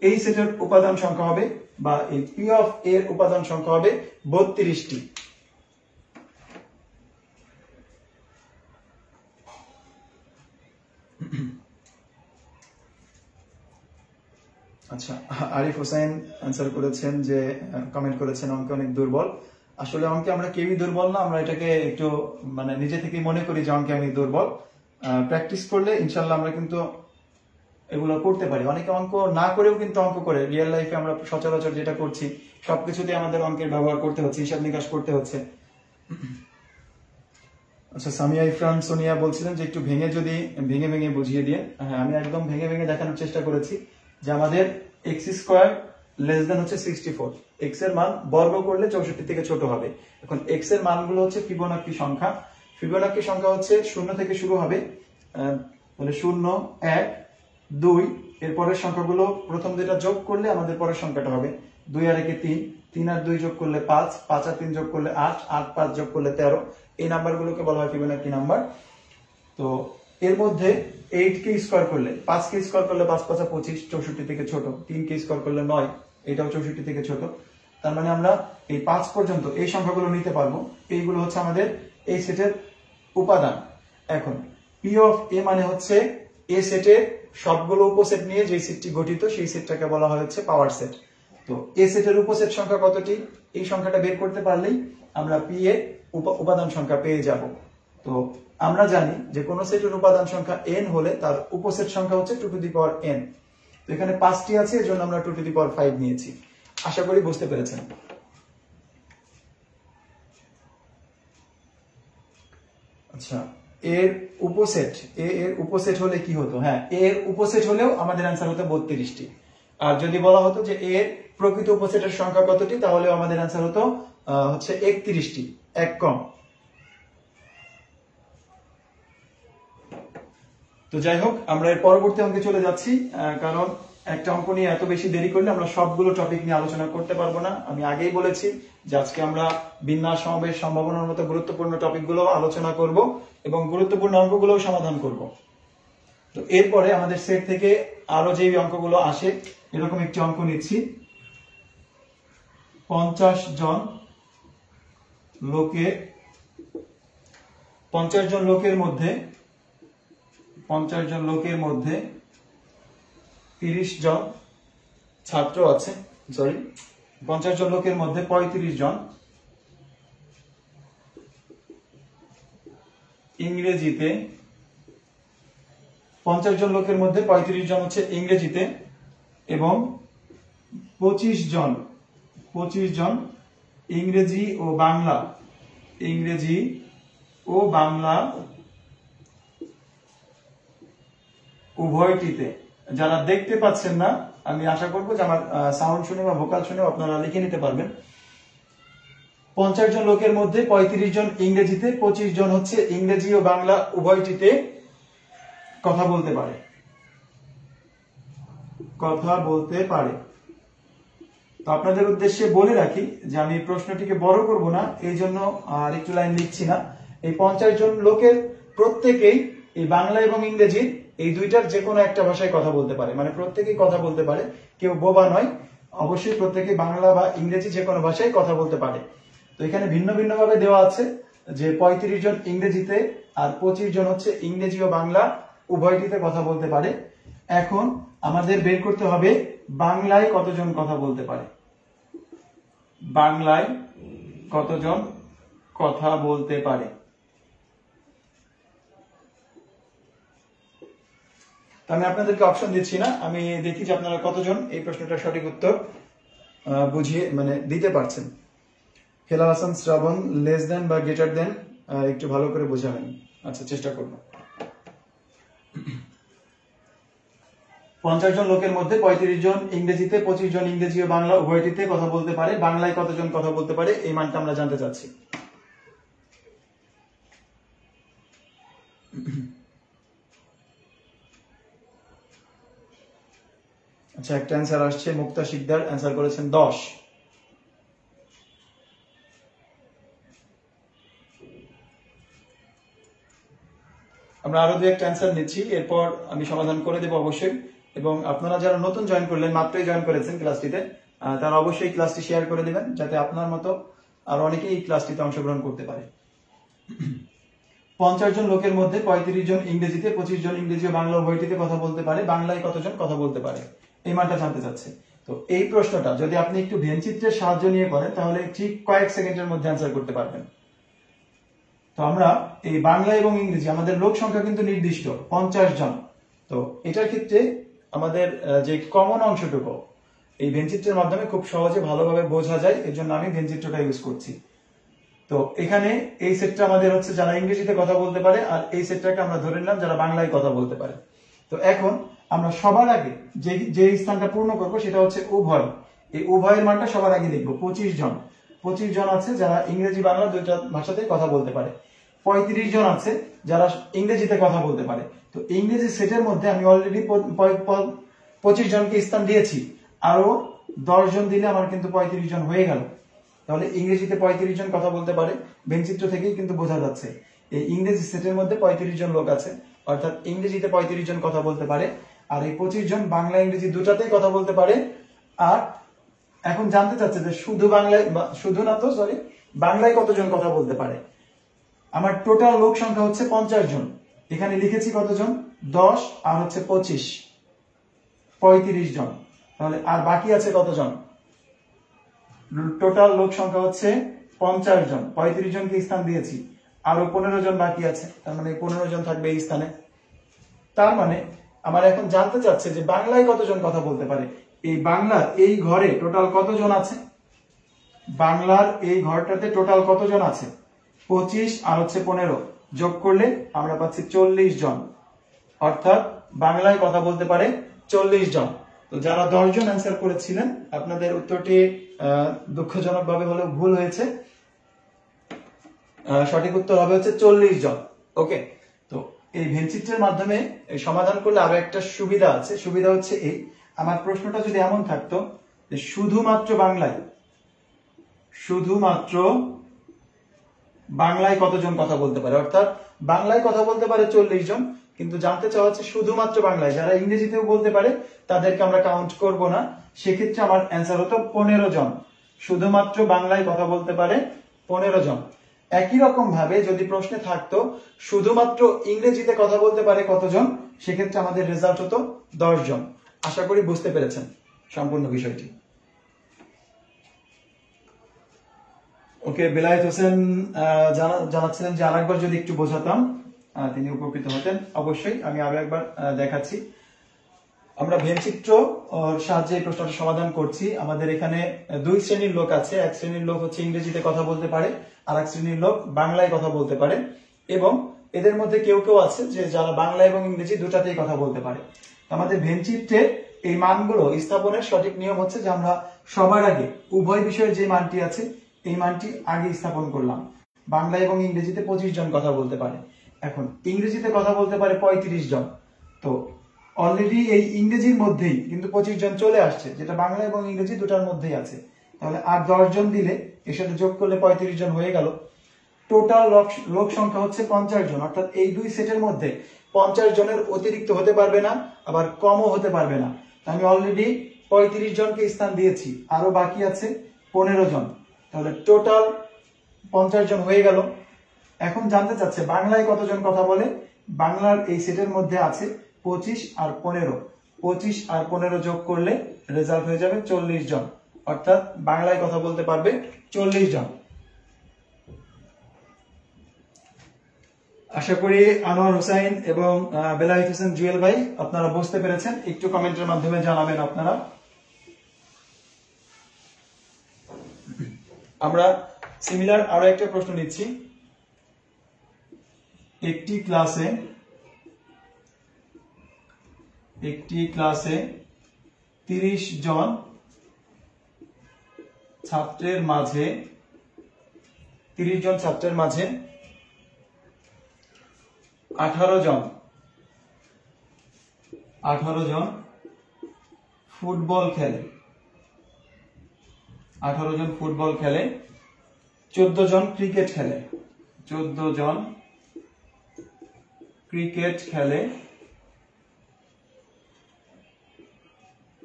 এই সেটের উপাদান সংখ্যা হবে বা এই p অফ a এর উপাদান সংখ্যা হবে 32টি। আচ্ছা, আরিফ হোসেন আনসার করেছেন যে কমেন্ট করেছেন অঙ্কে অনেক দুর্বল। আসলে অঙ্কে আমরা কেউই দুর্বল না, আমরা এটাকে একটু মানে নিজে থেকেই মনে করি যে অঙ্কে আমি দুর্বল। প্র্যাকটিস করলে ইনশাল্লাহ আমরা কিন্তু এগুলো করতে পারি। অনেকে অঙ্ক না করেও কিন্তু অঙ্ক করে, রিয়েল লাইফে আমরা সচরাচর যেটা করছি সবকিছুতে আমাদের অঙ্কের ব্যবহার করতে হচ্ছে, হিসাব নিকাশ করতে হচ্ছে। আচ্ছা, সামিয়া ইফরান সোনিয়া বলছিলেন যে একটু ভেঙে ভেঙে বুঝিয়ে দিয়ে। হ্যাঁ, আমি একদম ভেঙে ভেঙে দেখানোর চেষ্টা করেছি যে আমাদের এক্স স্কোয়ার লেস দেন হচ্ছে 64, এক্স এর মান বর্গ করলে 64 থেকে ছোট হবে। এখন এক্স এর মানগুলো হচ্ছে ফিবোনাকি সংখ্যা। ফিবোনাকি সংখ্যা হচ্ছে 0 থেকে শুরু হবে, তাহলে 0 1 2, এরপরের সংখ্যাগুলো প্রথম যেটা যোগ করলে আমাদের পরের সংখ্যাটা হবে 2 আর 1 3, 3 আর 2 যোগ করলে 5, 5 আর 3 যোগ করলে 8, 8 5 যোগ করলে 13, এই নাম্বারগুলোকে বলা হয় ফিবোনাকি নাম্বার। তো এর মধ্যে 8 কে স্কয়ার করলে 5 কে স্কয়ার করলে 5 5 25, 64 থেকে ছোট, 3 কে স্কয়ার করলে 9, এটাও 64 থেকে ছোট। তার মানে আমরা এই 5 পর্যন্ত এই সংখ্যাগুলো নিতে পারবো, এইগুলো হচ্ছে আমাদের এই সেটের উপাদান। এখন p অফ a মানে হচ্ছে এ সেটের সবগুলো উপসেট নিয়ে যে সেটটি গঠিত সেই সেটটাকে বলা হয় হচ্ছে পাওয়ার সেট। তো এ সেটের উপসেট সংখ্যা কতটি, এই সংখ্যাটা বের করতে পারলেই আমরা p এর উপাদান সংখ্যা পেয়ে যাব। তো আমরা জানি যে কোন সেটের উপাদান সংখ্যা n হলে তার উপসেট সংখ্যা হচ্ছে 2 টু দি পাওয়ার n। তো এখানে 5টি আছে, এজন্য আমরা 2 টু দি পাওয়ার 5 নিয়েছি। আশা করি বুঝতে পেরেছেন। আচ্ছা, এর উপসেট হলে কি হতো, হ্যাঁ এর উপসেট হলেও আমাদের অ্যান্সার হতো 32টি। আর যদি বলা হতো যে এর প্রকৃত উপসেটের সংখ্যা কতটি, তাহলে আমাদের অ্যান্সার হতো হচ্ছে 31টি, এক কম। তো যাই হোক, আমরা এর পরবর্তী অঙ্কে চলে যাচ্ছি, কারণ একটা অঙ্ক নিয়ে এত বেশি দেরি করলে আমরা সবগুলো টপিক নিয়ে আলোচনা করতে পারবো না। আমি আগেই বলেছি যে আজকে আমরা বিন্যাস, সমাবেশ, সম্ভাবনার মতো গুরুত্বপূর্ণ টপিকগুলো আলোচনা করব এবং গুরুত্বপূর্ণ অঙ্কগুলো সমাধান করব। তো এরপরে আমাদের সেট থেকে আরো যে অঙ্কগুলো আসে, এরকম একটি অঙ্ক নিচ্ছি। 50 জন লোকের মধ্যে 30 জন ছাত্র আছে, 50 জন লোকের মধ্যে 35 জন ইংরেজিতে, 50 জন লোকের মধ্যে 35 জন হচ্ছে ইংরেজিতে এবং 25 জন ইংরেজি ও বাংলা উভয়টিতে। যারা দেখতে পাচ্ছেন না, আমি আশা করবো যে আমার সাউন্ড শুনে বা ভোকাল শুনেও আপনারা লিখে নিতে পারবেন। 50 জন লোকের মধ্যে 35 জন ইংরেজিতে, 25 জন হচ্ছে ইংরেজি ও বাংলা উভয়টিতে কথা বলতে পারে। কথা বলতে পারে। তো আপনাদের উদ্দেশ্যে বলে রাখি যে আমি প্রশ্নটিকে বড় করব না, এই জন্য আরেকটু লাইন লিখছি না। এই 50 জন লোকের প্রত্যেকেই এই বাংলা এবং ইংরেজি এই দুইটার যে কোনো একটা ভাষায় কথা বলতে পারে, মানে প্রত্যেকেই কথা বলতে পারে, কেউ বোবা নয়, অবশ্যই প্রত্যেকেই বাংলা বা ইংরেজি যে কোনো ভাষায় কথা বলতে পারে। তো এখানে ভিন্ন ভিন্ন ভাবে দেওয়া আছে যে 35 জন ইংরেজিতে আর 25 জন হচ্ছে ইংরেজি ও বাংলা উভয়টিতে কথা বলতে পারে। এখন আমাদের বের করতে হবে বাংলায় কতজন কথা বলতে পারে। বাংলায় কতজন কথা বলতে পারে। তো আমি আপনাদেরকে অপশন দিচ্ছি না, আমি দেখি যে আপনারা কতজন এই প্রশ্নটার সঠিক উত্তর বুঝিয়ে মানে দিতে পারছেন। হেলাল হাসান শ্রাবণ, লেস দেন বা গ্রেটার দেন, একটু ভালো করে বোঝাবেন। আচ্ছা, চেষ্টা করব। 50 জন লোকের মধ্যে 35 জন ইংরেজিতে, 25 জন ইংরেজি ও বাংলা উভয়টিতে কথা বলতে পারে। বাংলায় কতজন কথা বলতে পারে, এই মানটা আমরা জানতে চাচ্ছি। আচ্ছা, একটা অ্যান্সার আসছে, মুক্তা শিকদার অ্যান্সার করেছেন 10। আমরা আরো দু একটা অ্যান্সার নিচ্ছি, এরপর আমি সমাধান করে দেবো অবশ্যই। এবং আপনারা যারা নতুন জয়েন করলেন, মাত্রই জয়েন করেছেন ক্লাসটিতে, তারা অবশ্যই ক্লাসটি শেয়ার করে দিবেন, যাতে আপনার মতো আর অনেকেই এই ক্লাসটিতে অংশগ্রহণ করতে পারে। 50 জন লোকের মধ্যে 35 জন ইংরেজিতে, 25 জন ইংরেজি ও বাংলা উভয়টিতে কথা বলতে পারে। বাংলায় কতজন কথা বলতে পারে, এই মানটা জানতে চাচ্ছে। তো এই প্রশ্নটা যদি আপনি একটু ভেনচিত্রের সাহায্য নিয়ে করেন, তাহলে ঠিক কয়েক সেকেন্ডের মধ্যে অ্যান্সার করতে পারবেন। তো আমরা এই বাংলা এবং ইংরেজি, আমাদের লোক সংখ্যা কিন্তু নির্দিষ্ট 50 জন। তো এটার ক্ষেত্রে আমাদের যে কমন অংশটুকু এই ভেনচিত্রের মাধ্যমে খুব সহজে ভালোভাবে বোঝা যায়, এর জন্য আমি ভেনচিত্রটা ইউজ করছি। তো এখানে এই সেটটা আমাদের হচ্ছে যারা ইংরেজিতে কথা বলতে পারে, আর এই সেটটাকে আমরা ধরে নিলাম যারা বাংলায় কথা বলতে পারে। তো এখন আমরা সবার আগে যে স্থানটা পূর্ণ করব সেটা হচ্ছে উভয়। এই উভয়ের মানটা সবার আগে লিখবো। 25 জন, 25 জন আছে যারা ইংরেজি বাংলা দুইটা ভাষাতে কথা বলতে পারে। 35 জন আছে যারা ইংরেজিতে কথা বলতে পারে। তো ইংরেজি সেটের মধ্যে আমি অলরেডি 25 জনকে স্থান দিয়েছি, আরো 10 জন দিলে আমার কিন্তু 35 জন হয়ে গেল। তাহলে ইংরেজিতে 35 জন কথা বলতে পারে, ভেনচিত্র থেকেই কিন্তু বোঝা যাচ্ছে এই ইংরেজি সেটের মধ্যে 35 জন লোক আছে, অর্থাৎ ইংরেজিতে 35 জন কথা বলতে পারে, আর এই 25 জন বাংলা ইংরেজি দুটাতেই কথা বলতে পারে। আর এখন জানতে চাচ্ছে যে শুধু বাংলায়, শুধু না তো সরি, বাংলায় কতজন কথা বলতে পারে। আমার টোটাল লোক সংখ্যা হচ্ছে 50 জন, এখানে লিখেছি কতজন, 10 আর হচ্ছে 25, 35 জন। তাহলে আর বাকি আছে কতজন, টোটাল লোক সংখ্যা হচ্ছে 50 জন, 35 জনকে স্থান দিয়েছি, আরো 15 জন বাকি আছে, তার মানে 15 জন থাকবে এই স্থানে। তার মানে আমার এখন জানতে চাচ্ছে যে বাংলায় কতজন কথা বলতে পারে। এই বাংলার এই ঘরে টোটাল কতজন আছে, বাংলার এই ঘরটাতে টোটাল কতজন আছে, 25 আর হচ্ছে 15 যোগ করলে আমরা পাচ্ছি 40 জন, অর্থাৎ বাংলায় কথা বলতে পারে 40 জন। তো যারা 10 জন অ্যান্সার করেছিলেন, আপনাদের উত্তরটি দুঃখজনক ভাবে হলেও ভুল হয়েছে। সঠিক উত্তর হবে হচ্ছে 40 জন। ওকে, তো এই ভেনচিত্রের মাধ্যমে সমাধান করলে আরো একটা সুবিধা আছে। সুবিধা হচ্ছে এই, আমার প্রশ্নটা যদি এমন থাকতো যে শুধুমাত্র বাংলায় কতজন কথা বলতে পারে, অর্থাৎ বাংলায় কথা বলতে পারে 40 জন, কিন্তু জানতে চাওয়া হচ্ছে শুধুমাত্র বাংলায়, যারা ইংরেজিতেও বলতে পারে তাদেরকে আমরা কাউন্ট করব না, সেক্ষেত্রে আমার অ্যান্সার হতো 15 জন। শুধুমাত্র বাংলায় কথা বলতে পারে 15 জন। একই রকম ভাবে যদি প্রশ্নে থাকতো শুধুমাত্র ইংরেজিতে কথা বলতে পারে কতজন, সেক্ষেত্রে আমাদের রেজাল্ট হতো 10 জন। আশা করি বুঝতে পেরেছেন সম্পূর্ণ বিষয়টি। ওকে, বেলায়েত হোসেন জানাচ্ছিলেন যে আরেকবার যদি একটু বোঝাতাম তিনি উপকৃত হতেন। অবশ্যই আমি আরো একবার দেখাচ্ছি। আমরা ভেনচিত্র সাহায্যে এই প্রশ্নটা সমাধান করছি। আমাদের এখানে দুই শ্রেণীর লোক আছে, এক শ্রেণীর লোক হচ্ছে ইংরেজিতে কথা বলতে পারে, আর এক শ্রেণীর লোক বাংলায় কথা বলতে পারে। এবং এদের মধ্যে কেউ কেউ আছে যে যারা বাংলা এবং ইংরেজি দুটাতেই কথা বলতে পারে। আমাদের ভেনচিত্রে এই মানগুলো স্থাপনের সঠিক নিয়ম হচ্ছে যে আমরা সবার আগে উভয় বিষয়ের যে মানটি আছে এই মানটি আগে স্থাপন করলাম। বাংলা এবং ইংরেজিতে 25 জন কথা বলতে পারে, এখন ইংরেজিতে কথা বলতে পারে 35 জন। তো অলরেডি এই ইংরেজির মধ্যেই কিন্তু 25 জন চলে আসছে, যেটা বাংলা এবং ইংরেজি দুটার মধ্যেই আছে। তাহলে আর 10 জন দিলে এর সাথে যোগ করলে 35 জন হয়ে গেল। টোটাল লোক সংখ্যা হচ্ছে 50 জন, অর্থাৎ এই দুই সেটের মধ্যে 50 জনের অতিরিক্ত হতে পারবে না, আবার কমও হতে পারবে না। আমি অলরেডি 35 জনকে স্থান দিয়েছি, আরো বাকি আছে 15 জন, তাহলে টোটাল 50 জন হয়ে গেল। এখন জানতে চাচ্ছে বাংলায় কতজন কথা বলে। বাংলার এই সেটের মধ্যে আছে 25 আর 15, 25 আর 15 যোগ করলে রেজাল্ট হয়ে যাবে 40 জন, অর্থাৎ বাংলায় কথা বলতে পারবে 40 জন। আশা করি আনোয়ার হোসেন এবং বেলায়েত হোসেন জুয়েল ভাই আপনারা বুঝতে পেরেছেন, একটু কমেন্টের মাধ্যমে জানাবেন আপনারা। আমরা সিমিলার আরো একটা প্রশ্ন নিচ্ছি। একটি ক্লাসে 30 জন ছাত্রের মাঝে 18 জন ফুটবল খেলে, 14 জন ক্রিকেট খেলে,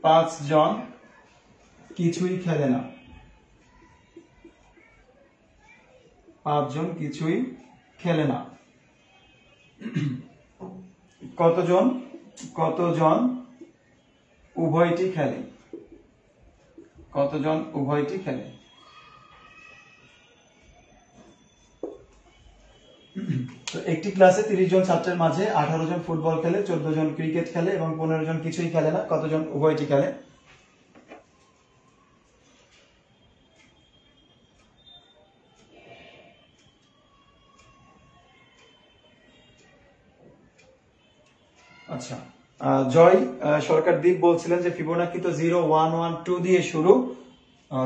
5 জন কিছুই খেলে না, কতজন উভয়টি খেলে? তো একটি ক্লাসে 30 জন ছাত্রের মাঝে 18 জন ফুটবল খেলে, 14 জন ক্রিকেট খেলে এবং 15 জন কিছুই খেলে না, কতজন উভয়টি খেলে? আচ্ছা, জয় সরকার দ্বীপ বলছিলেন যে ফিবোনাকি তো 0 1 1 2 দিয়ে শুরু,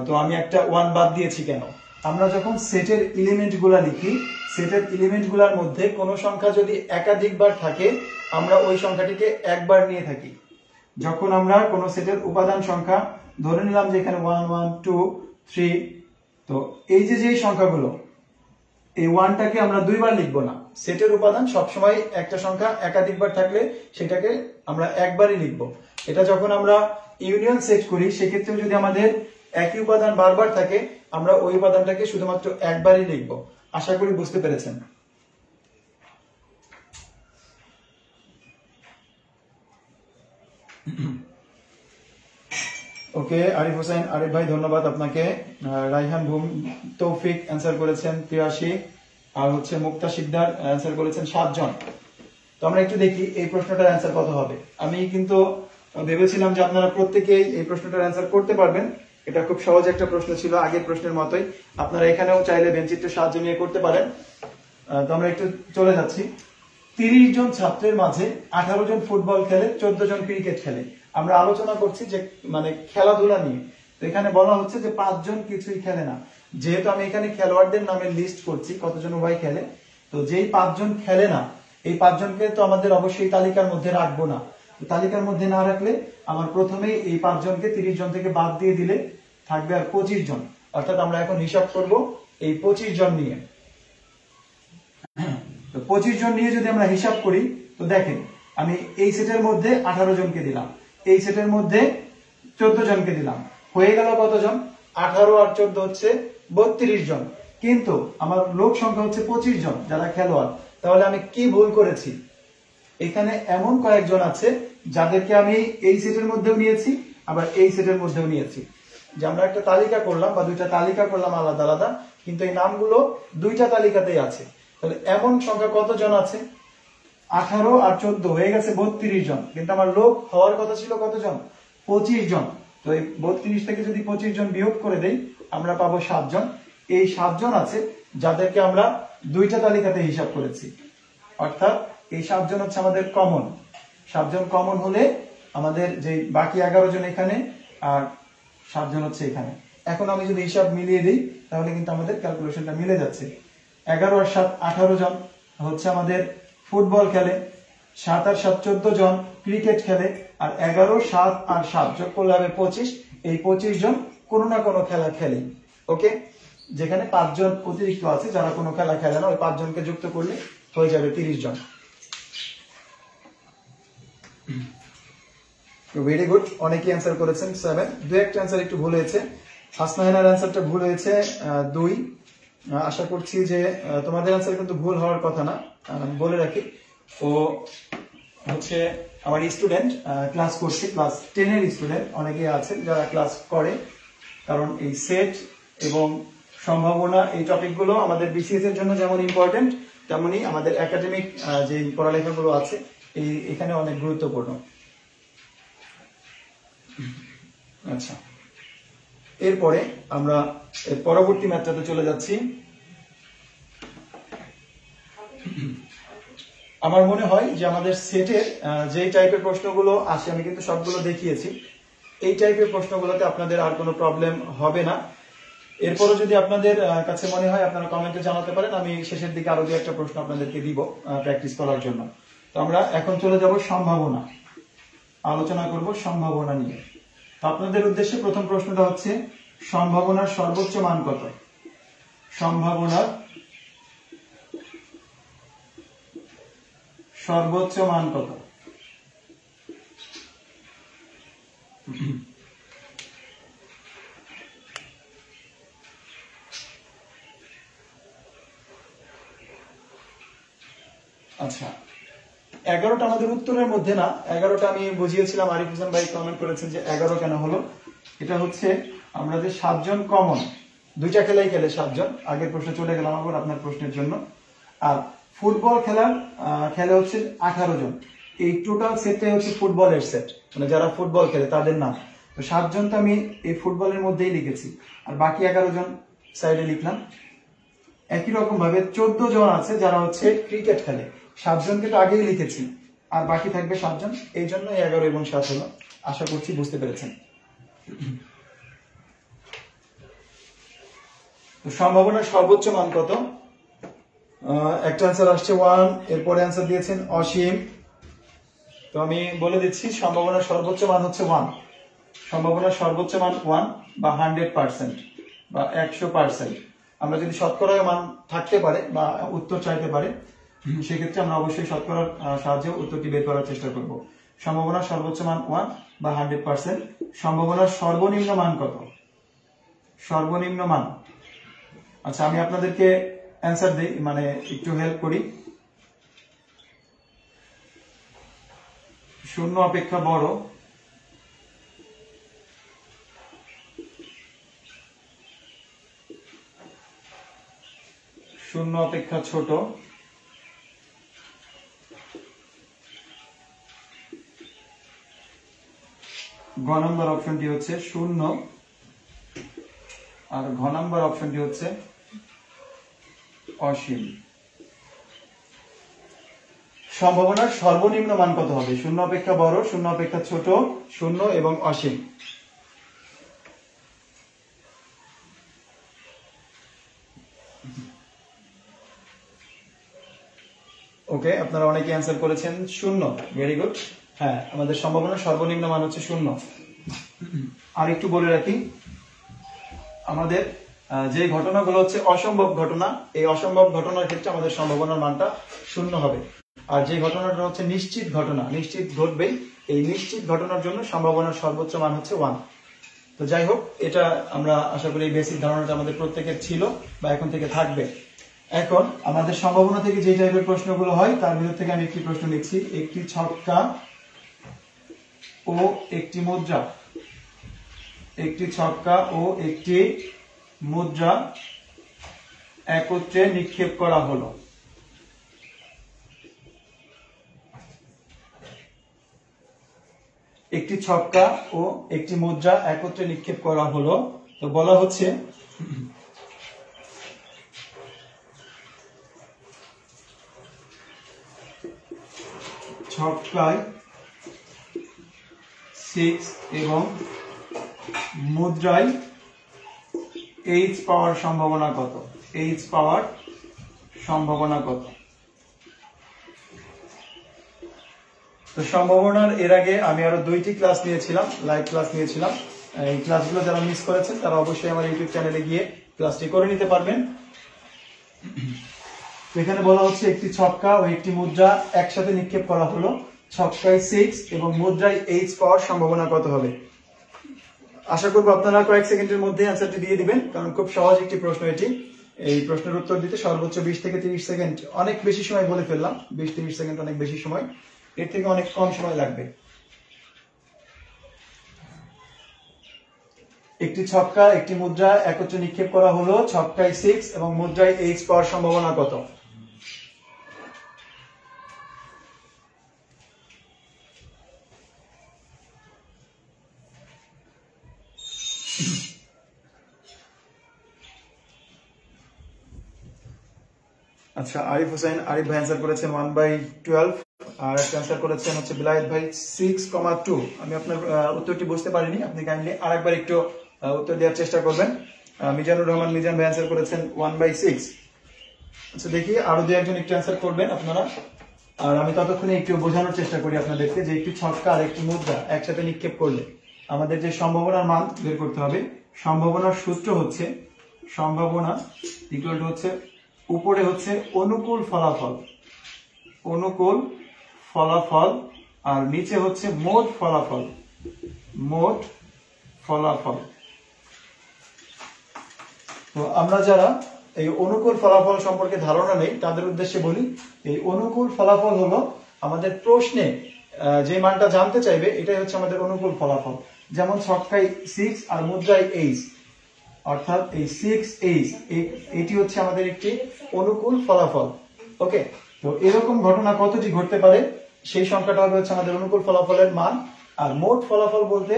তো আমি একটা 1 বাদ দিয়েছি কেন? আমরা যখন সেটের এলিমেন্ট গুলা লিখি, সেটের এলিমেন্ট গুলার মধ্যে কোনো সংখ্যা যদি একাধিকবার থাকে আমরা ওই সংখ্যাটিকে একবার নিয়ে থাকি। যখন আমরা কোনো সেটের উপাদান সংখ্যা ধরে নিলাম যে এখানে 1 1 2 3, তো এই যে সংখ্যাগুলো, এই 1টাকে আমরা দুইবার লিখবো না। সেটের উপাদান সবসময় একটা সংখ্যা একাধিকবার থাকলে সেটাকে আমরা একবারই লিখবো। এটা যখন আমরা ইউনিয়ন সেট করি সেক্ষেত্রে যদি আমাদের একই উপাদান বারবার থাকে আমরা ওই উপাদানটাকে শুধুমাত্র একবারই লিখবো। আশা করি বুঝতে পেরেছেন। ওকে, আরিফ হোসেন, আরিফ ভাই ধন্যবাদ আপনাকে। রাইহান তৌফিক অ্যান্সার করেছেন 83, আর হচ্ছে মুক্তা শিকদার অ্যান্সার করেছেন 7 জন। তো আমরা একটু দেখি এই প্রশ্নটার অ্যান্সার কত হবে। আমি কিন্তু ভেবেছিলাম যে আপনারা প্রত্যেকেই এই প্রশ্নটার অ্যান্সার করতে পারবেন, এটা খুব সহজ একটা প্রশ্ন ছিল, আগের প্রশ্নের মতোই। আপনারা এখানেও চাইলে ভেনচিত্রের সাহায্য নিয়ে করতে পারেন। তো আমরা একটু চলে যাচ্ছি। 30 জন ছাত্রের মাঝে 18 জন ফুটবল খেলে, 14 জন ক্রিকেট খেলে। আমরা আলোচনা করছি যে মানে খেলাধুলা নিয়ে। তো এখানে বলা হচ্ছে যে 5 জন কিছুই খেলে না। যেহেতু আমি এখানে খেলোয়াড়দের নামের লিস্ট করছি কতজন উভয় খেলে, তো যেই 5 জন খেলে না এই 5 জনকে তো আমাদের অবশ্যই তালিকার মধ্যে রাখবো না। তালিকার মধ্যে না রাখলে আমার প্রথমেই এই 5 জনকে 30 জন থেকে বাদ দিয়ে দিলে থাকবে আর 25 জন। অর্থাৎ আমরা এখন হিসাব করব এই 25 জন নিয়ে। তো 25 জন নিয়ে যদি আমরা হিসাব করি তো দেখেন আমি এই সেটের মধ্যে 18 জনকে দিলাম, এই সেটের মধ্যে 14 জনকে দিলাম, হয়ে গেল কতজন? 18 আর 14 হচ্ছে 32 জন। কিন্তু আমার লোক সংখ্যা হচ্ছে 25 জন যারা খেলোয়াড়। তাহলে আমি কি ভুল করেছি? এখানে এমন কয়েকজন আছে যাদেরকে আমি এই সেটের মধ্যেও নিয়েছি আবার এই সেটের মধ্যেও নিয়েছি। যে আমরা একটা তালিকা করলাম বা দুইটা তালিকা করলাম আলাদা আলাদা, কিন্তু এই নামগুলো দুইটা তালিকাতেই আছে। তাহলে এমন সংখ্যা কতজন আছে? 18 আর 14 হয়ে গেছে 32 জন, কিন্তু আমার লোক হওয়ার কথা ছিল কতজন? 25 জন। তো এই 32 থেকে যদি 25 জন বিয়োগ করে দেই আমরা পাবো 7 জন। এই 7 জন আছে যাদেরকে আমরা দুইটা তালিকাতে হিসাব করেছি। অর্থাৎ এই 7 জন হচ্ছে আমাদের কমন। 7 জন কমন হলে আমাদের যে বাকি 11 জন এখানে আর 7 জন হচ্ছে এখানে। এখন আমি যদি হিসাব মিলিয়ে দিই তাহলে কিন্তু আমাদের ক্যালকুলেশনটা মিলে যাচ্ছে। 11 আর 7 18 জন হচ্ছে আমাদের ফুটবল খেলে, 7 আর 7 14 জন ক্রিকেট খেলে, আর 11 7 আর 7 যোগ করলে হবে 25। এই 25 জন কোনো না কোনো খেলা খেলে। ওকে, যেখানে 5 জন অতিরিক্ত আছে যারা কোনো খেলা খেলে না, ওই 5 জনকে যুক্ত করলে হয়ে যাবে 30 জন। ভেরি গুড, অনেকেই অ্যান্সার করেছেন 7। দু একটা অ্যান্সার একটু ভুল হয়েছে। হাসনাহেনার অ্যান্সারটা ভুল হয়েছে 2। আশা করছি যে তোমাদের অ্যান্সার কিন্তু ভুল হওয়ার কথা না। বলে রাখি, ও হচ্ছে আমার স্টুডেন্ট, ক্লাস করছে, ক্লাস 10 এর স্টুডেন্ট অনেকেই আছেন যারা ক্লাস করে। কারণ এই সেট এবং সম্ভাবনা এই টপিকগুলো আমাদের বিসিএস এর জন্য যেমন ইম্পর্টেন্ট, তেমনি আমাদের একাডেমিক যে পড়ালেখাগুলো আছে এখানে অনেক গুরুত্বপূর্ণ। আচ্ছা, এরপরে আমরা পরবর্তী ম্যাথটাতে চলে যাচ্ছি। আমার মনে হয় যে আমাদের সেটের যে টাইপের প্রশ্নগুলো আসে, আমি কিন্তু সবগুলো দেখিয়েছি, এই টাইপের প্রশ্নগুলোতে আপনাদের আর কোনো প্রবলেম হবে না। এরপরও যদি আপনাদের কাছে মনে হয় আপনারা কমেন্টে জানাতে পারেন, আমি শেষের দিকে আরো 2-1টা প্রশ্ন আপনাদেরকে দিব প্র্যাকটিস করার জন্য। তো আমরা এখন চলে যাব সম্ভাবনা, আলোচনা করব সম্ভাবনা নিয়ে। তো আপনাদের উদ্দেশ্যে প্রথম প্রশ্নটা হচ্ছে সম্ভাবনার সর্বোচ্চ মান কত? সম্ভাবনার সর্বোচ্চ মান কত? আচ্ছা, 11টা আমাদের উত্তরের মধ্যে না, 11টা আমি বুঝিয়েছিলাম। আরিফ হোসেন ভাই কমেন্ট করেছেন যে 11 কেন হলো। এটা হচ্ছে আমরা যে 7 জন কমন, 2টা খেলাই খেলে 7 জন। আগের প্রশ্ন চলে গেলাম আবার আপনার প্রশ্নের জন্য। আর ফুটবল খেলে হচ্ছে 18 জন। এই টোটাল সেটটাই হচ্ছে ফুটবলের সেট, মানে যারা ফুটবল খেলে তাদের নাম। তো 7 জন তো আমি এই ফুটবলের মধ্যেই লিখেছি, আর বাকি 11 জন সাইডে লিখলাম। একই রকম ভাবে 14 জন আছে যারা হচ্ছে ক্রিকেট খেলে, 7 জনকে তো আগেই লিখেছি, আর বাকি থাকবে 7 জন। এই জন্য 11 এবং 7 হলো। আশা করছি বুঝতে পেরেছেন। তো সম্ভাবনার সর্বোচ্চ মান কত? একটা অ্যান্সার আসছে 1, এরপরে অ্যান্সার দিয়েছেন অসীম। তো আমি বলে দিচ্ছি সম্ভাবনার সর্বোচ্চ মান হচ্ছে 1। সম্ভাবনার সর্বোচ্চ মান 1 বা 100% বা 100%। আমরা যদি শতকরার মান থাকতে পারে বা উত্তর চাইতে পারে, সেক্ষেত্রে আমরা অবশ্যই শতকরার সাহায্যে উত্তরটি বের করার চেষ্টা করব। সম্ভাবনার সর্বোচ্চ মান 1 বা 100%। সম্ভাবনার সর্বনিম্ন মান কত? সর্বনিম্ন মান। আচ্ছা, আমি আপনাদেরকে অ্যান্সার দিই, মানে একটু হেল্প করি। 0 অপেক্ষা বড়, 0 অপেক্ষা ছোট, গ নম্বর অপশনটি হচ্ছে 0, আর ঘ নম্বর অপশনটি হচ্ছে অসীম। সম্ভাবনার সর্বনিম্ন মান কত হবে? 0 অপেক্ষা বড়, 0 অপেক্ষা ছোট, 0 এবং অসীম। ওকে, আপনারা অনেকে অ্যান্সার করেছেন 0। Very good. হ্যাঁ, আমাদের সম্ভাবনার সর্বনিম্ন মান হচ্ছে 0। আর একটু বলে রাখি, আমাদের যে ঘটনাগুলো হচ্ছে অসম্ভব ঘটনা, এই অসম্ভব ঘটনার ক্ষেত্রে আমাদের সম্ভাবনার মানটা 0 হবে। আর যে ঘটনাটা হচ্ছে নিশ্চিত ঘটনা, নিশ্চিত ঘটবেই, এই নিশ্চিত ঘটনার জন্য সম্ভাবনার সর্বোচ্চ মান হচ্ছে 1। তো যাই হোক, এটা আমরা আশা করি এই বেসিক ধারণাটা আমাদের প্রত্যেকের ছিল বা এখন থেকে থাকবে। এখন আমাদের সম্ভাবনা থেকে যে টাইপের প্রশ্নগুলো হয় তার ভিতর থেকে আমি একটি প্রশ্ন লিখছি। একটি ছক্কা ও একটি মুদ্রা, একটি ছক্কা ও একটি মুদ্রা একত্রে নিক্ষেপ করা হলো। একটি ছক্কা ও একটি মুদ্রা একত্রে নিক্ষেপ করা হলো। তো বলা হচ্ছে ছক্কায় 6 এবং মুদ্রায় এইচ পাওয়ার সম্ভাবনা কত? এইচ পাওয়ার সম্ভাবনা কত? তো সম্ভাবনার এর আগে আমি আরো 2টি ক্লাস নিয়েছিলাম, লাইভ ক্লাস নিয়েছিলাম। এই ক্লাসগুলো যারা মিস করেছেন তারা অবশ্যই আমার ইউটিউব চ্যানেলে গিয়ে ক্লাসটি করে নিতে পারবেন। এখানে বলা হচ্ছে একটি ছক্কা ও একটি মুদ্রা একসাথে নিক্ষেপ করা হলো, ছক্কায় 6 এবং মুদ্রায় এইচ পাওয়ার সম্ভাবনা কত হবে? আশা করব আপনারা কয়েক সেকেন্ডের মধ্যে অ্যান্সারটি দিয়ে দিবেন, কারণ খুব সহজ একটি প্রশ্ন এটি। এই প্রশ্নের উত্তর দিতে সর্বোচ্চ 20 থেকে 30 সেকেন্ড, অনেক বেশি সময় বলে ফেললাম, 20-30 সেকেন্ড অনেক বেশি সময়, এর থেকে অনেক কম সময় লাগবে। একটি ছক্কা একটি মুদ্রা একত্রে নিক্ষেপ করা হলো, ছক্কায় 6 এবং মুদ্রায় এইচ পাওয়ার সম্ভাবনা কত? আচ্ছা, আরিফ হোসেন, আরিফ ভাই অ্যান্সার করেছেন 1/12, আর একটা অ্যান্সার করেছেন হচ্ছে বিলায়েত ভাই 6,2। আমি আপনার উত্তরটি বুঝতে পারিনি, আপনি কাইন্ডলি আরেকবার একটু উত্তর দেওয়ার চেষ্টা করবেন। মিজানুর রহমান মিজান ভাই অ্যান্সার করেছেন 1/6। আচ্ছা, দেখি আরো দু একজন একটু অ্যান্সার করবেন আপনারা, আর আমি ততক্ষণে একটু বোঝানোর চেষ্টা করি আপনাদেরকে যে একটি ছক্কা আর একটি মুদ্রা একসাথে নিক্ষেপ করলে আমাদের যে সম্ভাবনার মান বের করতে হবে। সম্ভাবনার সূত্র হচ্ছে সম্ভাবনা ইকুয়াল টু হচ্ছে উপরে হচ্ছে অনুকূল ফলাফল, অনুকূল ফলাফল, আর নিচে হচ্ছে মোট ফলাফল, মোট ফলাফল। তো আমরা যারা এই অনুকূল ফলাফল সম্পর্কে ধারণা নেই তাদের উদ্দেশ্যে বলি, এই অনুকূল ফলাফল হলো আমাদের প্রশ্নে যে মানটা জানতে চাইবে এটাই হচ্ছে আমাদের অনুকূল ফলাফল। যেমন ছক্কায় 6 আর মুদ্রায় 8, অর্থাৎ এই 6/8 এটি হচ্ছে আমাদের একটি অনুকূল ফলাফল। ওকে, তো এরকম ঘটনা কতটি ঘটতে পারে সেই সংখ্যাটা হবে হচ্ছে আমাদের অনুকূল ফলাফলের মান। আর মোট ফলাফল বলতে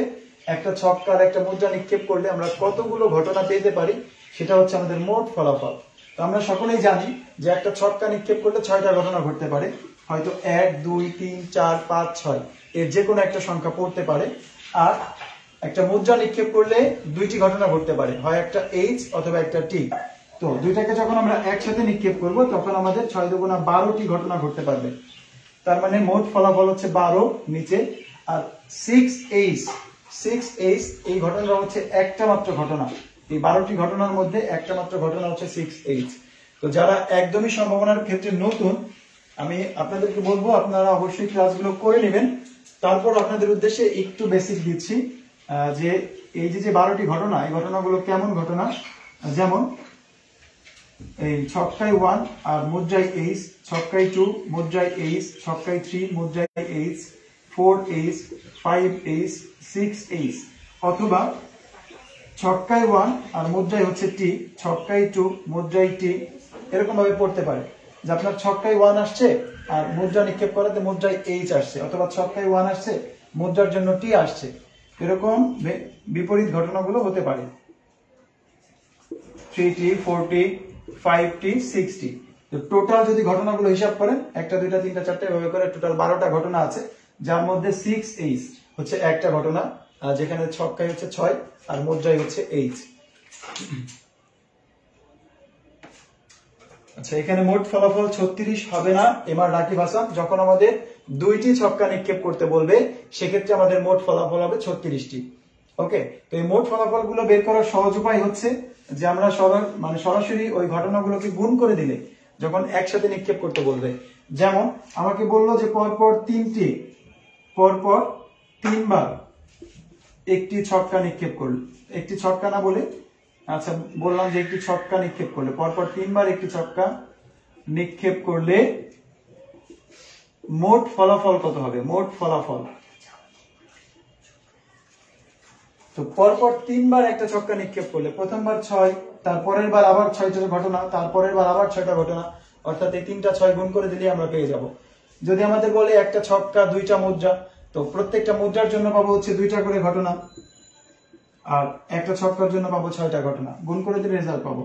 একটা ছক্কা আর একটা মুদ্রা নিক্ষেপ করলে আমরা কতগুলো ঘটনা পেতে পারি সেটা হচ্ছে আমাদের মোট ফলাফল। তো আমরা সকলেই জানি যে একটা ছক্কা নিক্ষেপ করলে 6টা ঘটনা ঘটতে পারে, হয়তো 1, 2, 3, 4, 5, 6 এর যে কোনো একটা সংখ্যা পড়তে পারে। আর একটা মুদ্রা নিক্ষেপ করলে 2টি ঘটনা ঘটতে পারে, হয় একটা এইচ অথবা একটা টি। তো দুইটাকে যখন আমরা একসাথে নিক্ষেপ করব তখন আমাদের 6 দুগুণা 12টি ঘটনা ঘটতে পারবে। তার মানে মোট ফলাফল হচ্ছে 12 নিচে। আর 6/8 এই ঘটনাটা হচ্ছে একটা মাত্র ঘটনা, এই 12টি ঘটনার মধ্যে একটা মাত্র ঘটনা হচ্ছে 6/8। তো যারা একদমই সম্ভাবনার ক্ষেত্রে নতুন, আমি আপনাদেরকে বলবো আপনারা অবশ্যই ক্লাসগুলো করে নেবেন। তারপর আপনাদের উদ্দেশ্যে একটু বেসিক দিচ্ছি যে এই যে 12টি ঘটনা, এই ঘটনাগুলো কেমন ঘটনা। যেমন এই ছক্কায় 1 আর মুদ্রায় 8, ছক্কায় 2 মুদ্রায় 8, ছক্কায় 3 মুদ্রায় 8, 4/8, 5/8, 6/8। অথবা ছক্কায় 1 আর মুদ্রায় হচ্ছে টি, ছক্কায় 2 মুদ্রায় টি, এরকম ভাবে পড়তে পারে যে আপনার ছক্কায় 1 আসছে আর মুদ্রা নিক্ষেপ করাতে মুদ্রায় এইচ আসছে, অথবা ছক্কায় 1 আসছে মুদ্রার জন্য টি আসছে। এরকম বিপরীত ঘটনাগুলো হতে পারে। 3T, 4T, 5T, 6T। তো টোটাল যদি ঘটনাগুলো হিসাব করেন 1, 2, 3, 4 এভাবে করে টোটাল 12টা ঘটনা আছে, যার মধ্যে 6/8 হচ্ছে একটা ঘটনা, যেখানে ছক্কায় হচ্ছে 6 আর মুদ্রায় হচ্ছে 8। আচ্ছা, এখানে মোট ফলাফল 36 হবে না এবার রাকিব হাসান, যখন আমাদের 2টি ছক্কা নিক্ষেপ করতে বলবে সেক্ষেত্রে আমাদের মোট ফলাফল হবে 36টি। ওকে, তো এই মোট ফলাফলগুলো বের করার সহজ উপায় হচ্ছে যে আমরা সরাসরি ওই ঘটনাগুলোকে গুণ করে দিলে যখন একসাথে নিক্ষেপ করতে বলবে। যেমন আমাকে বললো যে পরপর 3বার একটি ছক্কা নিক্ষেপ করলো, একটি ছক্কা না বলে, আচ্ছা বললাম যে একটি ছক্কা নিক্ষেপ করলে, পরপর 3বার একটি ছক্কা নিক্ষেপ করলে মোট ফলাফল কত হবে? মোট ফলাফল, তো পরপর 3বার একটা ছক্কা নিক্ষেপ করলে প্রথমবার 6, তারপরের বার আবার 6টা ঘটনা, তারপরের বার আবার 6টা ঘটনা, অর্থাৎ এই 3টা 6 গুণ করে দিলে আমরা পেয়ে যাব। যদি আমাদের বলে একটা ছক্কা 2টা মুদ্রা, তো প্রত্যেকটা মুদ্রার জন্য পাবো হচ্ছে 2টা করে ঘটনা, আর একটা ছক্কার জন্য পাবো 6টা ঘটনা, গুণ করে দিলে রেজাল্ট পাবো।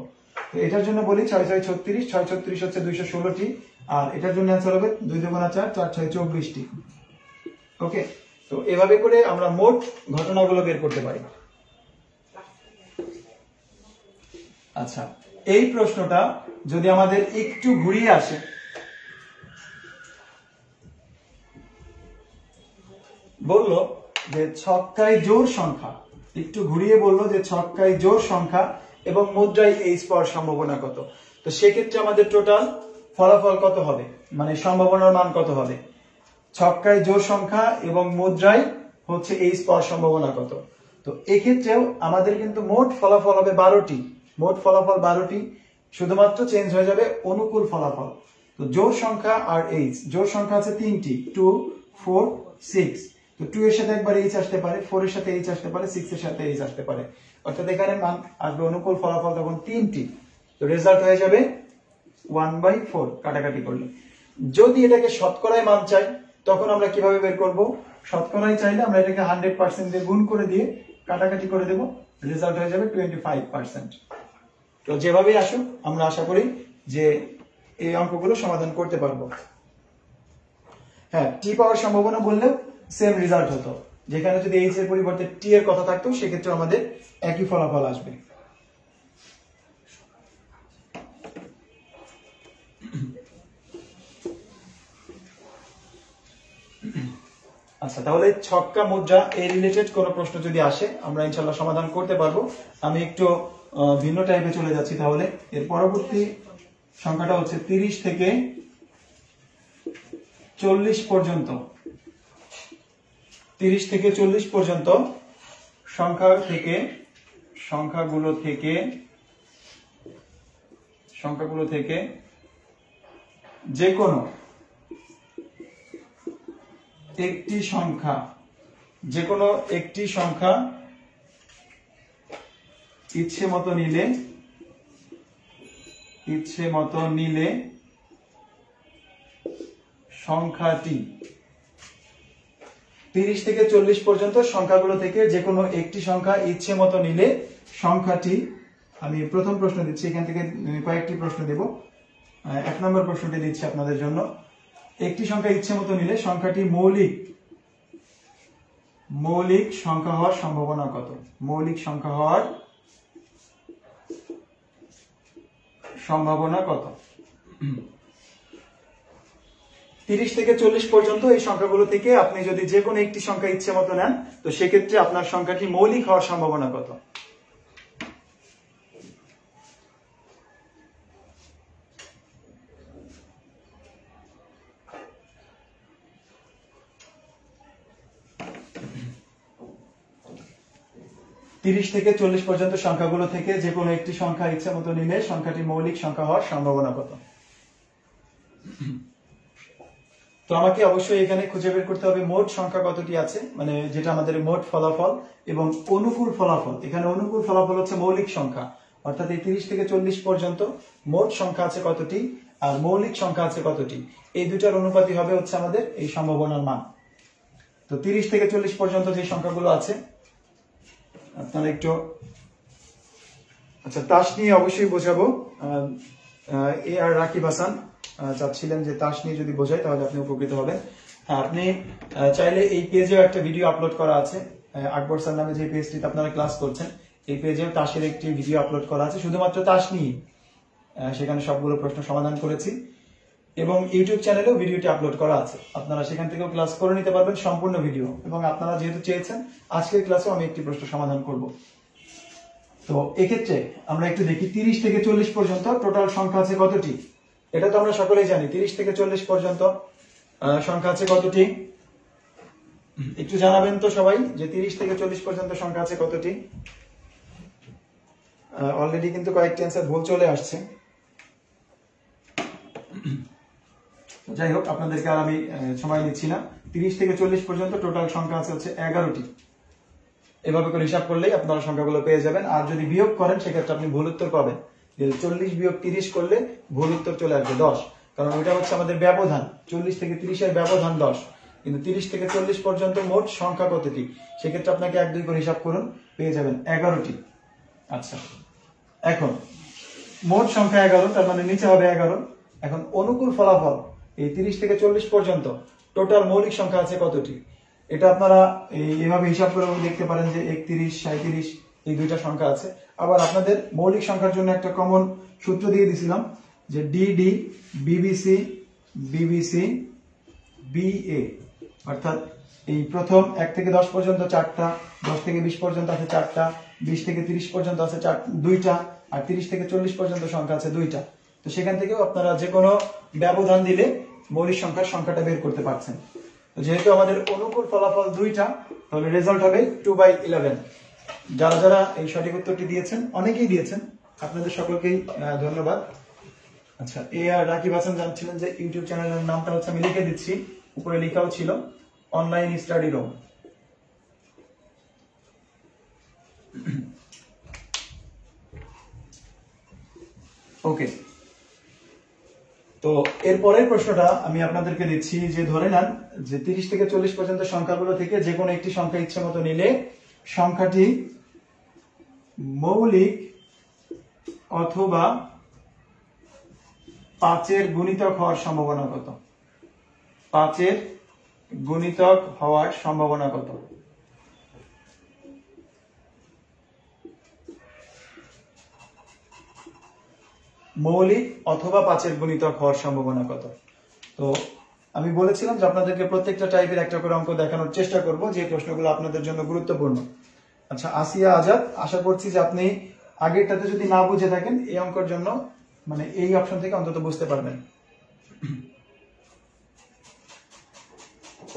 তো এটার জন্য বলি 6 6 36, 6 36 হচ্ছে 216টি, আর এটার জন্য অ্যান্সার হবে 2 × 4 4 × 6 24টি। ওকে, তো এভাবে করে আমরা মোট ঘটনাগুলো বের করতে পারি। আচ্ছা, এই প্রশ্নটা যদি আমাদের একটু ঘুরিয়ে আসে, বললো যে ছক্কায় জোড় সংখ্যা, একটু ঘুরিয়ে বললো যে ছক্কায় জোড় সংখ্যা এবং মুদ্রায় এইচ পাওয়ার সম্ভাবনা কত, তো সেক্ষেত্রে আমাদের টোটাল ফলাফল কত হবে, মানে সম্ভাবনার মান কত হবে। ছক্কায় জোড় সংখ্যা এবং মুদ্রায় হচ্ছে এইচ পাওয়ার সম্ভাবনা কত। তো এক্ষেত্রেও আমাদের কিন্তু মোট ফলাফল হবে 12টি, মোট ফলাফল 12টি, শুধুমাত্র চেঞ্জ হয়ে যাবে অনুকূল ফলাফল। তো জোড় সংখ্যা আর এইচ, জোড় সংখ্যা আছে 3টি, 2 4 6, তো 2 এর সাথে একবার এইচ আসতে পারে, 4 এর সাথে এইচ আসতে পারে, 6 এর সাথে এইচ আসতে পারে, অর্থাৎ এখানে মান আসবে অনুকূল ফলাফল তখন 3টি। তো রেজাল্ট হয়ে যাবে 1/4 কাটাকাটি করলে। যদি এটাকে শতকরায় মান চাই তখন আমরা কিভাবে বের করব, শতকরায় চাইলে আমরা এটাকে 100% দিয়ে গুণ করে দিয়ে কাটাকাটি করে দেব, রেজাল্ট হয়ে যাবে 25%। তো যেভাবেই আসুক আমরা আশা করি যে এই অঙ্কগুলো সমাধান করতে পারবো। হ্যাঁ, টি পাওয়ার সম্ভাবনা বললেও সেম রেজাল্ট হতো, যেখানে যদি এইচ এর পরিবর্তে টি এর কথা থাকতো সেক্ষেত্রে আমাদের একই ফলাফল আসবে। আচ্ছা, তাহলে ছক্কা মুদ্রা এই রিলেটেড কোনো প্রশ্ন যদি আসে আমরা ইনশাআল্লাহ সমাধান করতে পারবো। আমি একটু ভিন্ন টাইপে চলে যাচ্ছি। তাহলে এর পরবর্তী সংখ্যাটা হচ্ছে 30 থেকে 40 পর্যন্ত, 30 থেকে 40 পর্যন্ত সংখ্যাগুলো থেকে যে কোনো একটি সংখ্যা ইচ্ছে মতো নিলে সংখ্যাটি, 30 থেকে 40 পর্যন্ত সংখ্যাগুলো থেকে যে কোনো একটি সংখ্যা ইচ্ছে মতো নিলে সংখ্যাটি, আমি প্রথম প্রশ্ন দিচ্ছি, এখান থেকে কয়েকটি প্রশ্ন দেব। 1 নম্বর প্রশ্নটি দিচ্ছি আপনাদের জন্য। একটি সংখ্যা ইচ্ছে মতো নিলে সংখ্যাটি মৌলিক সংখ্যা হওয়ার সম্ভাবনা কত? মৌলিক সংখ্যা হওয়ার সম্ভাবনা কত? 30 থেকে 40 পর্যন্ত এই সংখ্যাগুলো থেকে আপনি যদি যে কোনো একটি সংখ্যা ইচ্ছে মতো নেন তো সেক্ষেত্রে আপনার সংখ্যাটি মৌলিক হওয়ার সম্ভাবনা কত? তিরিশ থেকে 40 পর্যন্ত সংখ্যাগুলো থেকে যে কোনো একটি সংখ্যা ইচ্ছে মতো নিলে সংখ্যাটি মৌলিক সংখ্যা হওয়ার সম্ভাবনা কত? তো আমাকে অবশ্যই এখানে খুঁজে বের করতে হবে মোট সংখ্যা কতটি আছে, মানে যেটা আমাদের মোট ফলাফল, এবং অনুকূল ফলাফল। এখানে অনুকূল ফলাফল হচ্ছে মৌলিক সংখ্যা, অর্থাৎ এই 30 থেকে 40 পর্যন্ত মোট সংখ্যা আছে কতটি আর মৌলিক সংখ্যা আছে কতটি, এই দুটার অনুপাতই হবে হচ্ছে আমাদের এই সম্ভাবনার মান। তো 30 থেকে 40 পর্যন্ত যে সংখ্যাগুলো আছে আপনারা একটু, আচ্ছা তাস নিয়ে অবশ্যই বোঝাবো। এ আর রাকিব হাসান চাচ্ছিলেন যে তাস নিয়ে যদি বোঝায় তাহলে আপনি উপকৃত হবেন। আপনি চাইলে এই পেজেও একটা ভিডিও আপলোড করা আছে, আকবর স্যার নামে যে পেজটিতে আপনারা ক্লাস করছেন এই পেজেও তাসের একটি ভিডিও আপলোড করা আছে শুধুমাত্র তাস নিয়ে, সেখানে সবগুলো প্রশ্ন সমাধান করেছি, এবং ইউটিউব চ্যানেলেও ভিডিওটি আপলোড করা আছে, আপনারা সেখান থেকেও ক্লাস করে নিতে পারবেন সম্পূর্ণ ভিডিও। এবং আপনারা যেহেতু চেয়েছেন আজকের ক্লাসেও আমি একটি প্রশ্ন সমাধান করব। তো এক্ষেত্রে আমরা একটু দেখি 30 থেকে 40 পর্যন্ত টোটাল সংখ্যা আছে কতটি, এটা তো আমরা সকলেই জানি। 30 থেকে 40 পর্যন্ত সংখ্যা আছে কতটি, একটু জানাবেন তো সবাই যে 30 থেকে 40 পর্যন্ত সংখ্যা আছে কতটি। অলরেডি কিন্তু কয়েকটি অ্যান্সার ভুল চলে আসছে। যাই হোক, আপনাদেরকে আর আমি সময় নিচ্ছি না। 30 থেকে 40 পর্যন্ত টোটাল সংখ্যা আছে হচ্ছে 11টি। এভাবে করে হিসাব করলেই আপনারা সংখ্যাগুলো পেয়ে যাবেন। আর যদি বিয়োগ করেন সেক্ষেত্রে আপনি ভুল উত্তর পাবেন। 40 বিয়োগ 30 করলে ভুল উত্তর চলে আসবে 10, কারণ ওইটা হচ্ছে আমাদের ব্যবধান। 40 থেকে 30 এর ব্যবধান 10, কিন্তু 30 থেকে 40 পর্যন্ত মোট সংখ্যা কতটি, সেক্ষেত্রে আপনাকে 1 2 করে হিসাব করুন, পেয়ে যাবেন 11টি। আচ্ছা, এখন মোট সংখ্যা 11, তার মানে নিচে হবে 11, এখন অনুকূল ফলাফল এই 30 থেকে 40 পর্যন্ত টোটাল মৌলিক সংখ্যা আছে কতটি? এটা আপনারা এইভাবে হিসাব করে দেখতে পারেন যে 31, 37 এই দুইটা সংখ্যা আছে। আবার আপনাদের মৌলিক সংখ্যার জন্য একটা কমন সূত্র দিয়ে দিয়েছিলাম যে ডিডি বিবিসি বিবিসি বিএ, অর্থাৎ এই প্রথম 1 থেকে 10 পর্যন্ত 4টা, 10 থেকে 20 পর্যন্ত আছে 4টা, 20 থেকে 30 পর্যন্ত আছে 2টা, আর 30 থেকে 40 পর্যন্ত সংখ্যা আছে 2টা। তো সেখান থেকেও আপনারা যে কোনো ব্যবধান দিলে মৌলিক সংখ্যাটা বের করতে পারছেন। তো যেহেতু আমাদের অনুকূল ফলাফল 2টা, তাহলে রেজাল্ট হবে 2/11। যারা যারা এই সঠিক উত্তরটি দিয়েছেন, অনেকেই দিয়েছেন, আপনাদের সকলকেই ধন্যবাদ। আচ্ছা, আর রাকিব হাসান জানছিলেন যে ইউটিউব চ্যানেলের নামটা হচ্ছে, আমি লিখে দিচ্ছি, উপরে লেখাও ছিল অনলাইন স্টাডি রুম। ওকে, তো এরপরের প্রশ্নটা আমি আপনাদেরকে দিচ্ছি যে ধরে নেন যে 30 থেকে 40 পর্যন্ত সংখ্যাগুলো থেকে যে কোনো একটি সংখ্যা ইচ্ছে মতো নিলে সংখ্যাটি মৌলিক অথবা 5-এর গুণিতক হওয়ার সম্ভাবনা কত? 5-এর গুণিতক হওয়ার সম্ভাবনা কত? মৌলিক অথবা 5-এর গুণিতক হওয়ার সম্ভাবনা কত? তো আমি বলেছিলাম যে আপনাদেরকে প্রত্যেকটা টাইপের একটা করে অঙ্ক দেখানোর চেষ্টা করব, যে প্রশ্নগুলো আপনাদের জন্য গুরুত্বপূর্ণ। আচ্ছা, আসিয়া আজাদ, আশা করছি যে আপনি আগেরটাতে যদি না বুঝে থাকেন, এই অঙ্কের জন্য মানে এই অপশন থেকে অন্তত বুঝতে পারবেন।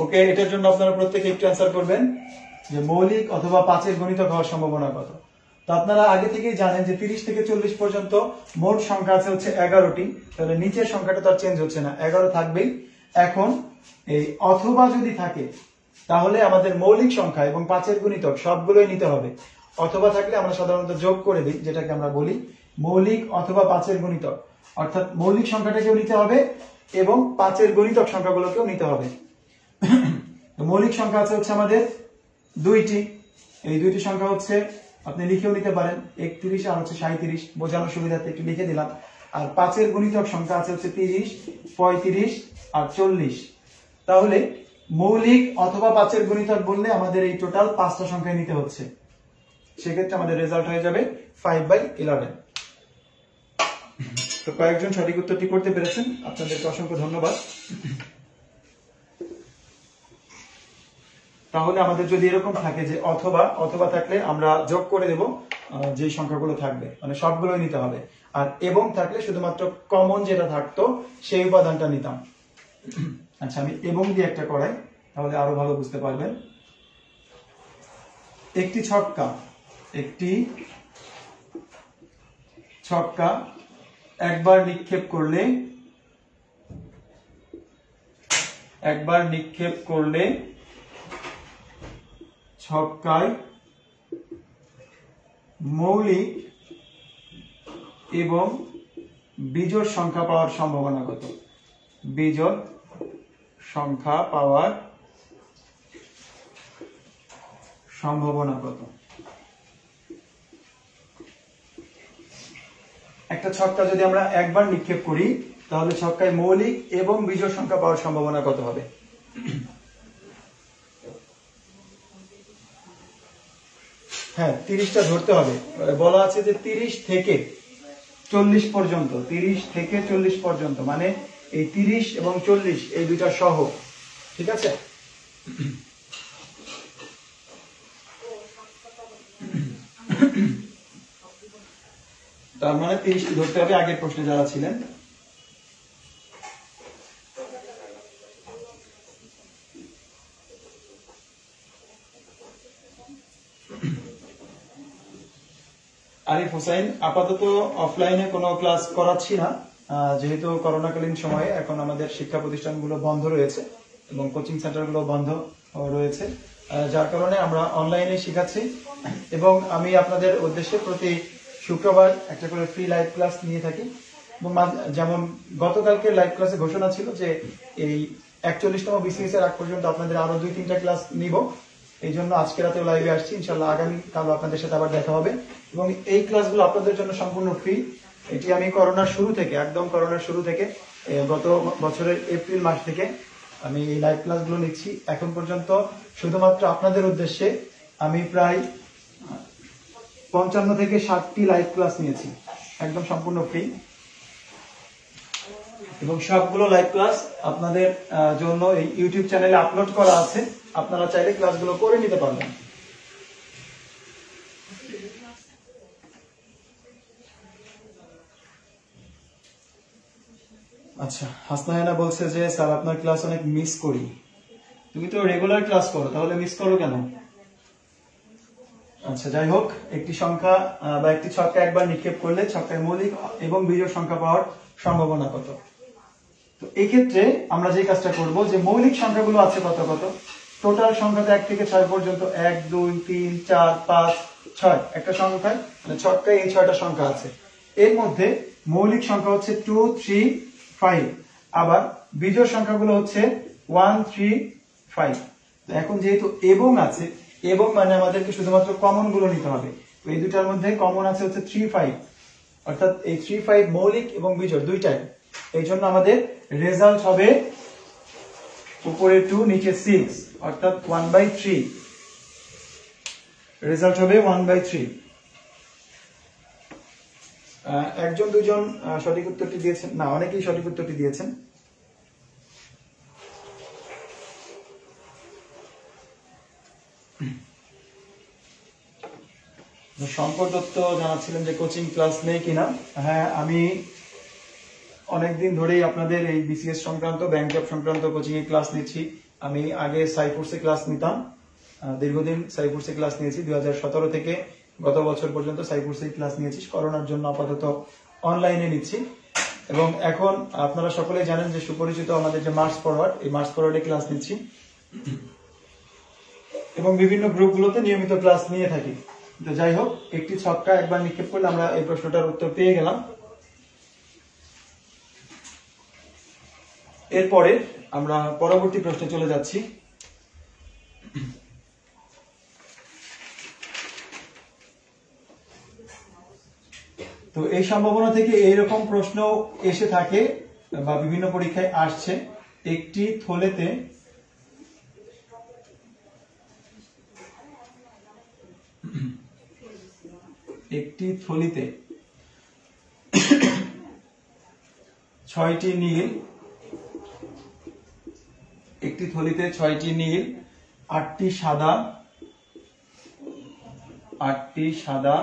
ওকে, এটার জন্য আপনারা প্রত্যেকে একটু অ্যান্সার করবেন যে মৌলিক অথবা 5-এর গুণিতক হওয়ার সম্ভাবনা কত। তো আপনারা আগে থেকেই জানেন যে 30 থেকে 40 পর্যন্ত মোট সংখ্যা আছে হচ্ছে 11টি, তাহলে নিচের সংখ্যাটা তো আর চেঞ্জ হচ্ছে না, 11 থাকবেই। এখন এই অথবা যদি থাকে তাহলে আমাদের মৌলিক সংখ্যা এবং 5-এর গুণিতক সবগুলোই নিতে হবে। অথবা থাকলে আমরা সাধারণত যোগ করে দিই, যেটাকে আমরা বলি মৌলিক অথবা 5-এর গুণিতক, অর্থাৎ মৌলিক সংখ্যাটাকেও নিতে হবে এবং 5-এর গুণিতক সংখ্যাগুলোকেও নিতে হবে। মৌলিক সংখ্যা আছে হচ্ছে আমাদের 2টি, এই 2টি সংখ্যা হচ্ছে আপনি লিখেও নিতে পারেন 31 আর হচ্ছে 37, বোঝানোর সুবিধার্থে একটু লিখে দিলাম। আর 5-এর গুণিতক সংখ্যা আছে হচ্ছে 30, 35 আর 40। তাহলে মৌলিক অথবা 5-এর গুণিতক বললে আমাদের এই টোটাল 5টা সংখ্যা নিতে হচ্ছে, সেক্ষেত্রে আমাদের রেজাল্ট হয়ে যাবে 5/11। তো কয়েকজন সঠিক উত্তরটি করতে পেরেছেন, আপনাদেরকে অসংখ্য ধন্যবাদ। তাহলে আমাদের যদি এরকম থাকে যে অথবা থাকলে আমরা যোগ করে দেব যে সংখ্যাগুলো থাকবে, মানে সবগুলোই নিতে হবে। আর এবং থাকলে শুধুমাত্র কমন যেটা থাকতো সেই উপাদানটা নিতাম। আচ্ছা, আমি এবং দিয়ে একটা করাই, তাহলে আরো ভালো বুঝতে পারবেন। একটি ছক্কা একবার নিক্ষেপ করলে ছক্কায় মৌলিক এবং বিজোড় সংখ্যা পাওয়ার সম্ভাবনা কত? বিজোড় সংখ্যা পাওয়ার সম্ভাবনা কত? একটা ছক্কা যদি আমরা একবার নিক্ষেপ করি তাহলে ছক্কায় মৌলিক এবং বিজোড় সংখ্যা পাওয়ার সম্ভাবনা কত হবে? হ্যাঁ, 30টা ধরতে হবে। বলা আছে যে 30 থেকে 40 পর্যন্ত, 30 থেকে 40 পর্যন্ত, মানে এই 30 এবং 40 এই দুইটা সহ, ঠিক আছে? তার মানে 30টি ধরতে হবে আগের প্রশ্নে যারা ছিলেন। আরিফ হোসেন, আপাতত অফলাইনে কোনো ক্লাস করাচ্ছি না, যেহেতু করোনাকালীন সময়ে এখন আমাদের শিক্ষা প্রতিষ্ঠানগুলো বন্ধ রয়েছে এবং কোচিং সেন্টারগুলো বন্ধ রয়েছে, যার কারণে আমরা অনলাইনে শেখাচ্ছি। এবং আমি আপনাদের উদ্দেশ্যে প্রতি শুক্রবার একটা করে ফ্রি লাইভ ক্লাস নিয়ে থাকি। যেমন গতকালকে লাইভ ক্লাসে ঘোষণা ছিল যে এই 41তম বিসিএস এর আগ পর্যন্ত আপনাদের আরো 2-3টা ক্লাস নিব, এই জন্য আজকে রাতেও লাইভে আসছি। ইনশাল্লাহ আগামীকাল আপনাদের সাথে আবার দেখা হবে এবং এই ক্লাসগুলো আপনাদের জন্য সম্পূর্ণ ফ্রি। এটি আমি করোনার শুরু থেকে গত বছরের এপ্রিল মাস থেকে আমি এই লাইভ ক্লাসগুলো নিচ্ছি। এখন পর্যন্ত শুধুমাত্র আপনাদের উদ্দেশ্যে আমি প্রায় 55 থেকে 60টি লাইভ ক্লাস নিয়েছি, একদম সম্পূর্ণ ফ্রি। এবং সবগুলো লাইভ ক্লাস আপনাদের জন্য এই ইউটিউব চ্যানেলে আপলোড করা আছে, আপনারা চাইলে ক্লাসগুলো করে নিতে পারবেন। আচ্ছা, হাসনায়না বলছে যে স্যার আপনার ক্লাস অনেক মিস করি। তুমি তো রেগুলার ক্লাস করো, তাহলে মিস করো কেন? আচ্ছা, যাই হোক, একটি সংখ্যা বা একটি ছক্কা একবার নিক্ষেপ করলে ছক্কার মৌলিক এবং বিজোড় সংখ্যা পাওয়ার সম্ভাবনা কত? তো এই ক্ষেত্রে আমরা যে কাজটা করব, যে মৌলিক সংখ্যাগুলো আছে কত কত, টোটাল সংখ্যাতে 1 থেকে 6 পর্যন্ত 1 2 3 4 5 6 একটা সংখ্যায় ছক্কায় এই 6টা সংখ্যা আছে। এর মধ্যে মৌলিক সংখ্যা হচ্ছে 2 3 5, আবার বিজোড় সংখ্যাগুলো হচ্ছে 1 3 5। তো এখন যেহেতু এবং আছে, এবং মানে আমাদেরকে শুধুমাত্র কমন গুলো নিতে হবে। তো এই দুটার মধ্যে কমন আছে হচ্ছে 3 5, অর্থাৎ এই 3 5 মৌলিক এবং বিজোড় দুইটাই। এই জন্য আমাদের রেজাল্ট হবে উপরে 2 নিচে 6, অর্থাৎ 1/3। রেজাল্ট হবে 1/3। একজন দুজন সঠিক উত্তরটি দিয়েছেন না, অনেকেই সঠিক উত্তরটি দিয়েছেন। শঙ্কর দত্ত জানাচ্ছিলেন যে কোচিং ক্লাস নেই কিনা। হ্যাঁ, আমি অনেকদিন ধরেই আপনাদের এই বিসিএস সংক্রান্ত, ব্যাংক জব সংক্রান্ত কোচিং এ ক্লাস নিচ্ছি। আমি আগে সাইফোর্সে ক্লাস নিতাম, দীর্ঘদিন সাইফোর্সে ক্লাস নিয়েছি। 2017 থেকে গত বছর পর্যন্ত সাইফোর্সে ক্লাস নিয়েছি। করোনার জন্য আপাতত অনলাইনে নিচ্ছি। এবং এখন আপনারা সকলেই জানেন যে সুপরিচিত আমাদের যে মার্চ ফরওয়ার্ড, এই মার্চ ফরওয়ার্ডে ক্লাস নিচ্ছি এবং বিভিন্ন গ্রুপগুলোতে নিয়মিত ক্লাস নিয়ে থাকি। তো যাই হোক, একটি ছক্কা একবার নিক্ষেপ করলে আমরা এই প্রশ্নটার উত্তর পেয়ে গেলাম। এরপরে আমরা পরবর্তী প্রশ্নে চলে যাচ্ছি। তো এই সম্ভাবনা থেকে এইরকম প্রশ্ন এসে থাকে বা বিভিন্ন পরীক্ষায় আসছে। একটি থলেতে একটি থলিতে 6টি নীল, একটি থলিতে 6টি নীল, 8টি সাদা, 8টি সাদা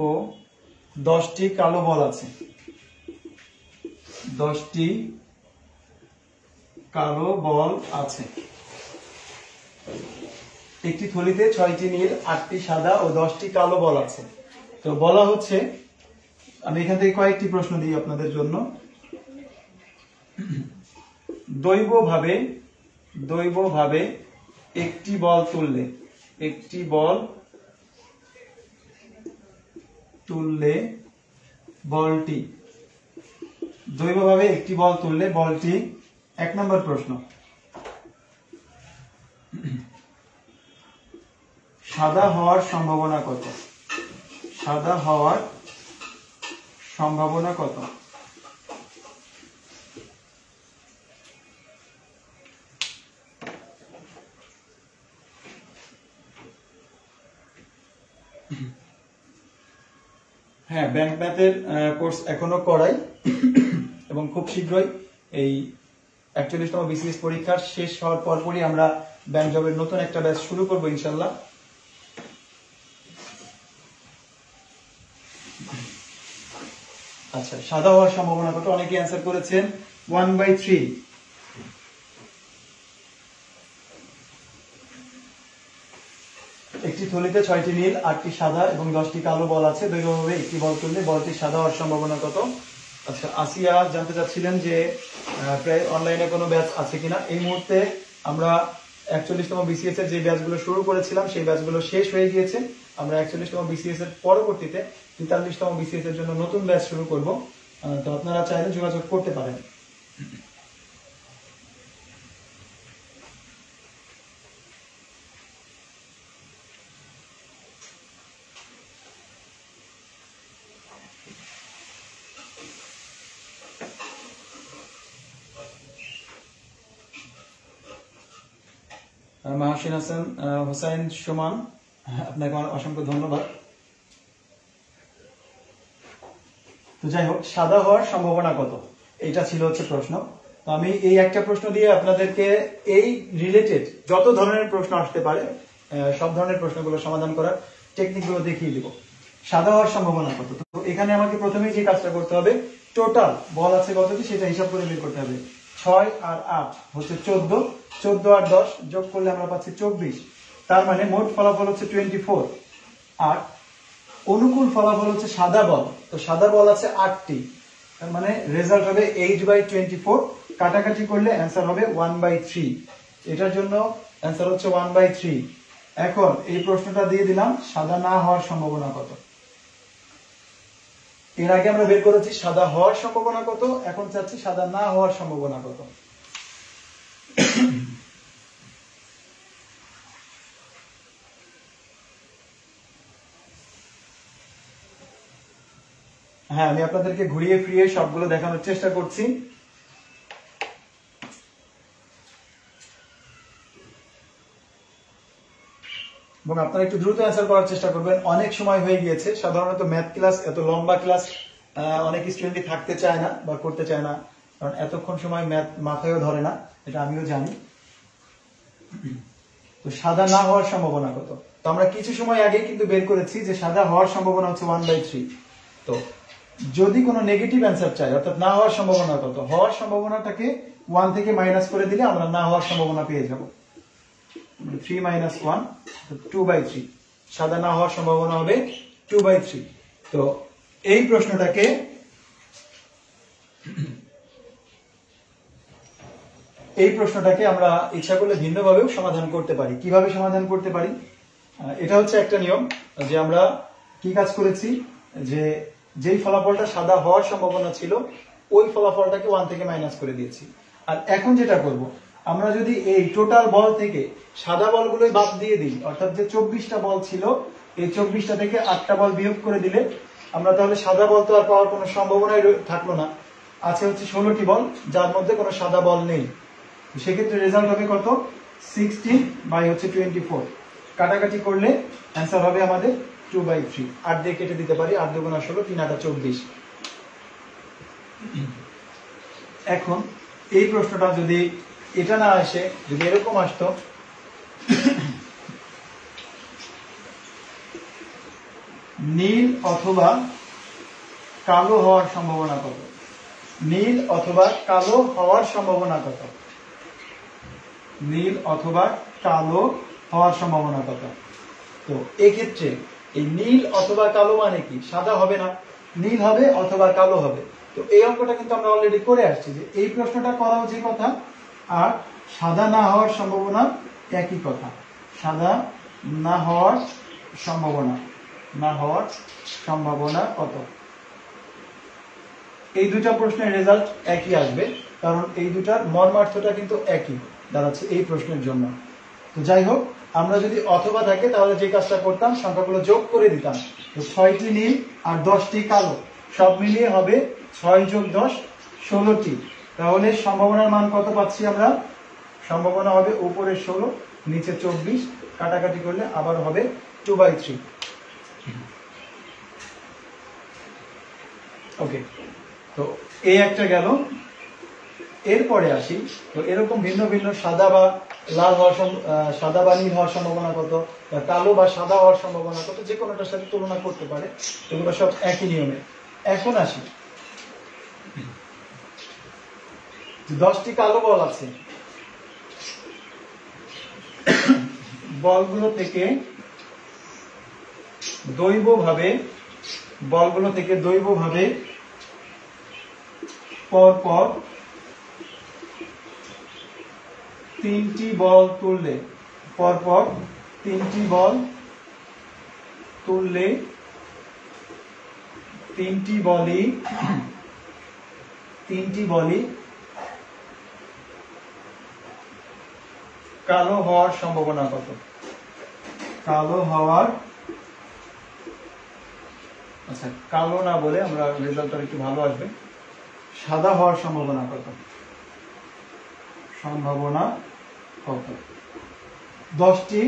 ও 10টি কালো বল আছে। 10টি কালো বল আছে। একটি থলিতে 6টি নীল, 8টি সাদা ও 10টি কালো বল আছে। তো বলা হচ্ছে, আমি এখান থেকে কয়েকটি প্রশ্ন দিই আপনাদের জন্য। দৈবভাবে একটি বল তুললে, একটি বল তুললে বলটি, দৈবভাবে একটি বল তুললে বলটি, 1 নম্বর প্রশ্ন, সাদা হওয়ার সম্ভাবনা কত? সাদা হওয়ার সম্ভাবনা কত? হ্যাঁ, ব্যাংক ম্যাথের কোর্স এখনো করাই এবং খুব শীঘ্রই এই 41তম বিসিএস পরীক্ষার শেষ হওয়ার পরপরই আমরা ব্যাংক জবের নতুন একটা ব্যাচ শুরু করব ইনশাল্লাহ। আচ্ছা, সাদা হওয়ার সম্ভাবনা কত? অনেকে অ্যান্সার করেছেন 1/3। একটি থলিতে 6টি নীল, 8টি সাদা এবং 10টি কালো বল আছে। দৈবভাবে একটি বল তুললে বলটি সাদা হওয়ার সম্ভাবনা কত? আচ্ছা, আসিয়া জানতে চাচ্ছিলেন যে প্রায় অনলাইনে কোনো ব্যাচ আছে কিনা। এই মুহূর্তে আমরা 41তম বিসিএস এর যে ব্যাচগুলো শুরু করেছিলাম সেই ব্যাচগুলো শেষ হয়ে গিয়েছে। আমরা 41তম বিসিএস এর পরবর্তীতে 43তম বিসিএস এর জন্য নতুন ব্যাচ শুরু করব। তো আপনারা চাইলে যোগাযোগ করতে পারেন। মাহসিন হাসান হোসাইন সুমন, আপনাকে অসংখ্য ধন্যবাদ। তো যাই হোক, সাদা হওয়ার সম্ভাবনা কত, এটা ছিল হচ্ছে প্রশ্ন। তো আমি এই একটা প্রশ্ন দিয়ে আপনাদেরকে এই রিলেটেড যত ধরনের প্রশ্ন আসতে পারে সব ধরনের প্রশ্নগুলো সমাধান করার টেকনিকগুলো দেখিয়ে দিব। সাদা হওয়ার সম্ভাবনা কত, তো এখানে আমাকে প্রথমেই যে কাজটা করতে হবে, টোটাল বল আছে কতটি সেটা হিসাব করে বের করতে হবে। 6 আর 8 হচ্ছে 14, 14 আর 10 যোগ করলে আমরা পাচ্ছি 24, তার মানে মোট ফলাফল হচ্ছে 24। আর অনুকূল ফলাফল হচ্ছে সাদা বল, তো সাদা বল আছে 8টি, তার মানে রেজাল্ট হবে 8/24, কাটাকাটি করলে অ্যান্সার হবে 1/3। এটার জন্য অ্যান্সার হচ্ছে 1/3। এখন এই প্রশ্নটা দিয়ে দিলাম, সাদা না হওয়ার সম্ভাবনা কত। এর আগে আমরা বের করেছি সাদা হওয়ার সম্ভাবনা কত, এখন চাচ্ছি সাদা না হওয়ার সম্ভাবনা কত। হ্যাঁ, আমি আপনাদেরকে ঘুরিয়ে ফিরিয়ে সবগুলো দেখানোর চেষ্টা করছি। এবং আপনারা একটু দ্রুত অ্যান্সার করার চেষ্টা করবেন, অনেক সময় হয়ে গিয়েছে। সাধারণত ম্যাথ ক্লাস, এত লম্বা ক্লাস অনেক স্টুডেন্টই থাকতে চায় না বা করতে চায় না, কারণ এতক্ষণ সময় ম্যাথ মাথায়ও ধরে না, এটা আমিও জানি। তো সাদা না হওয়ার সম্ভাবনা কত, তো আমরা কিছু সময় আগে কিন্তু বের করেছি যে সাদা হওয়ার সম্ভাবনা হচ্ছে 1/3। তো যদি কোনো নেগেটিভ অ্যান্সার চাই, অর্থাৎ না হওয়ার সম্ভাবনা কত, হওয়ার সম্ভাবনাটাকে 1 থেকে মাইনাস করে দিলে আমরা না হওয়ার সম্ভাবনা পেয়ে যাব। 3 - 1 2/3, সাদা না হওয়ার সম্ভাবনা হবে 2/3। তো এই প্রশ্নটাকে আমরা ইচ্ছা করলে ভিন্নভাবেও সমাধান করতে পারি। কিভাবে সমাধান করতে পারি, এটা হচ্ছে একটা নিয়ম যে আমরা কি কাজ করেছি, যে যেই ফলাফলটা সাদা হওয়ার সম্ভাবনা ছিল ওই ফলাফলটাকে 1 থেকে মাইনাস করে দিয়েছি। আর এখন যেটা করব, আমরা যদি এই টোটাল বল থেকে সাদা বলগুলোই বাদ দিয়ে দিই, অর্থাৎ যে 24টা বল ছিল এই 24টা থেকে 8টা বল বিয়োগ করে দিলে আমরা তাহলে সাদা বল তো আর পাওয়ার কোনো সম্ভাবনাই থাকলো না। আছে হচ্ছে 16টি বল, যার মধ্যে কোনো সাদা বল নেই। সেক্ষেত্রে রেজাল্ট হবে কত, 16/24। কাটাকাটি করলে অ্যান্সার হবে আমাদের 2/3। 8 দিয়ে কেটে দিতে পারি, 8 2 16, 3 8 24। এখন এই প্রশ্নটা যদি এটা না আসে, যদি এরকম আসতো, নীল অথবা কালো হওয়ার সম্ভাবনা কত, নীল অথবা কালো হওয়ার সম্ভাবনা কত, নীল অথবা কালো হওয়ার সম্ভাবনা কত। তো এক্ষেত্রে এই নীল অথবা কালো মানে কি, সাদা হবে না, নীল হবে অথবা কালো হবে। তো এই অঙ্কটা কিন্তু আমরা অলরেডি করে আসছি, যে এই প্রশ্নটা করাও যে কথা আর সাদা না হওয়ার সম্ভাবনা একই কথা। সাদা না হওয়ার সম্ভাবনা, না হওয়ার সম্ভাবনা কত। এই দুটা প্রশ্নের রেজাল্ট একই আসবে, কারণ এই দুটার মর্মার্থটা কিন্তু একই দাঁড়াচ্ছে এই প্রশ্নের জন্য। তো যাই হোক, আমরা যদি অথবা থাকে তাহলে যে কাজটা করতাম, সংখ্যাগুলো যোগ করে দিতাম। তো 6টি নীল আর 10টি কালো, সব মিলিয়ে হবে 6 + 10 16টি। তাহলে সম্ভাবনার মান কত পাচ্ছি আমরা, সম্ভাবনা হবে উপরে 16 নিচে 24, কাটাকাটি করলে আবার হবে 2/3। ওকে, তো এই একটা গেল। এরপরে আসি, তো এরকম ভিন্ন ভিন্ন সাদা বা লাল হওয়ার, সাদা বা নীল হওয়ার সম্ভাবনা কত, বা কালো বা সাদা হওয়ার সম্ভাবনা কত, যে কোনোটার সাথে তুলনা করতে পারে। এগুলো সব একই নিয়মে। এখন আসি, 10টি কালো বল আছে, বলগুলো থেকে দৈবভাবে পরপর 3টি বল তুললে, পরপর 3টি বল তুললে 3টি বলই কালো হওয়ার সম্ভাবনা কত, কালো হওয়ার, আচ্ছা কালো না বলে আমরা রেজাল্টটা একটু ভালো আসবে, সাদা হওয়ার সম্ভাবনা কত, সম্ভাবনা কত। 10টি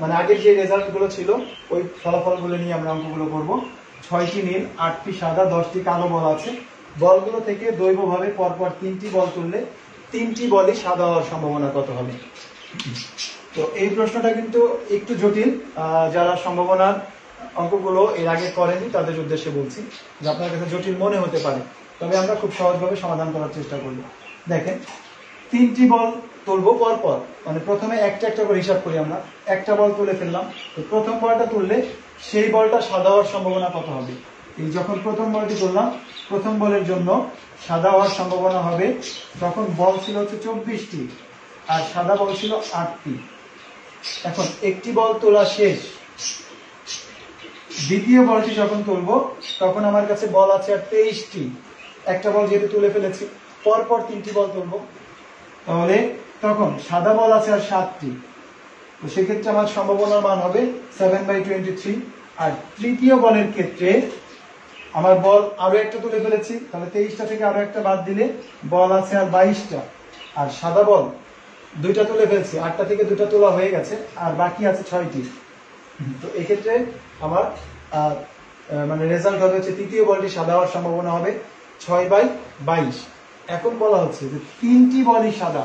মানে আগের যে রেজাল্ট গুলো ছিল ওই ফলাফলগুলো নিয়ে আমরা অঙ্কগুলো করব। 6টি নীল, 8টি সাদা, 10টি কালো বল আছে। বলগুলো থেকে দৈবভাবে পরপর 3টি বল তুললে 3টি বলই সাদা হওয়ার সম্ভাবনা কত হবে? তো এই প্রশ্নটা কিন্তু একটু জটিল, যারা সম্ভাবনার অঙ্কগুলো এর আগে করেনি তাদের উদ্দেশ্যে বলছি, যে আপনার কাছে জটিল মনে হতে পারে, তবে আমরা খুব সহজভাবে সমাধান করার চেষ্টা করব। দেখেন, 3টি বল তুলবো পরপর, মানে প্রথমে একটা একটা করে হিসাব করি আমরা। একটা বল তুলে ফেললাম, তো প্রথম বলটা তুললে সেই বলটা সাদা হওয়ার সম্ভাবনা কত হবে? এই যখন প্রথম বলটি তুললাম, প্রথম বলের জন্য সাদা হওয়ার সম্ভাবনা হবে, তখন বল ছিল হচ্ছে 24টি আর সাদা বল ছিল 8টি। এখন একটি বল তোলা শেষ, দ্বিতীয় বলটি যখন তুলবো তখন আমার কাছে বল আছে আর 23টি। একটা বল যেহেতু তুলে ফেলেছি, পরপর 3টি বল তুলবো, তাহলে তখন সাদা বল আছে আর 7টি। তো সেক্ষেত্রে আমার সম্ভাবনার মান হবে 7/23। আর তৃতীয় বলের ক্ষেত্রে আমার বল আরো একটা তুলে ফেলেছি, তাহলে 23টা থেকে আরো একটা বাদ দিলে বল আছে আর 22টা। আর সাদা বল 2টা তুলে ফেলছি, 8টা থেকে 2টা তোলা হয়ে গেছে, আর বাকি আছে 6টি। তো এক্ষেত্রে আমার মানে রেজাল্ট হবে হচ্ছে তৃতীয় বলটি সাদা হওয়ার সম্ভাবনা হবে 6/22। এখন বলা হচ্ছে যে 3টি বলই সাদা।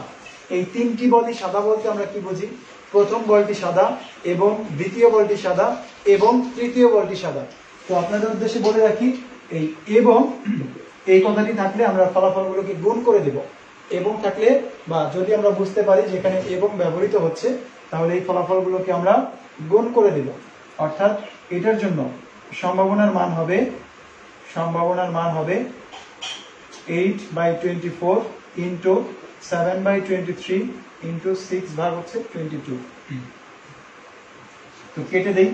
এই 3টি বলই সাদা বলতে আমরা কি বুঝি? প্রথম বলটি সাদা এবং দ্বিতীয় বলটি সাদা এবং তৃতীয় বলটি সাদা। তো আপনাদের উদ্দেশ্যে বলে রাখি, এই এবং এই কথাটি থাকলে আমরা ফলাফলগুলোকে গুণ করে দেব। এবং থাকলে বা যদি আমরা বুঝতে পারি যেখানে এবং ব্যবহৃত হচ্ছে, তাহলে এই ফলাফলগুলোকে আমরা গুণ করে দেব। অর্থাৎ এটার জন্য সম্ভাবনার মান হবে 8/24 ইন্টু 7/23 ইন্টু 6 ভাগ হচ্ছে 22। তো কেটে দেই,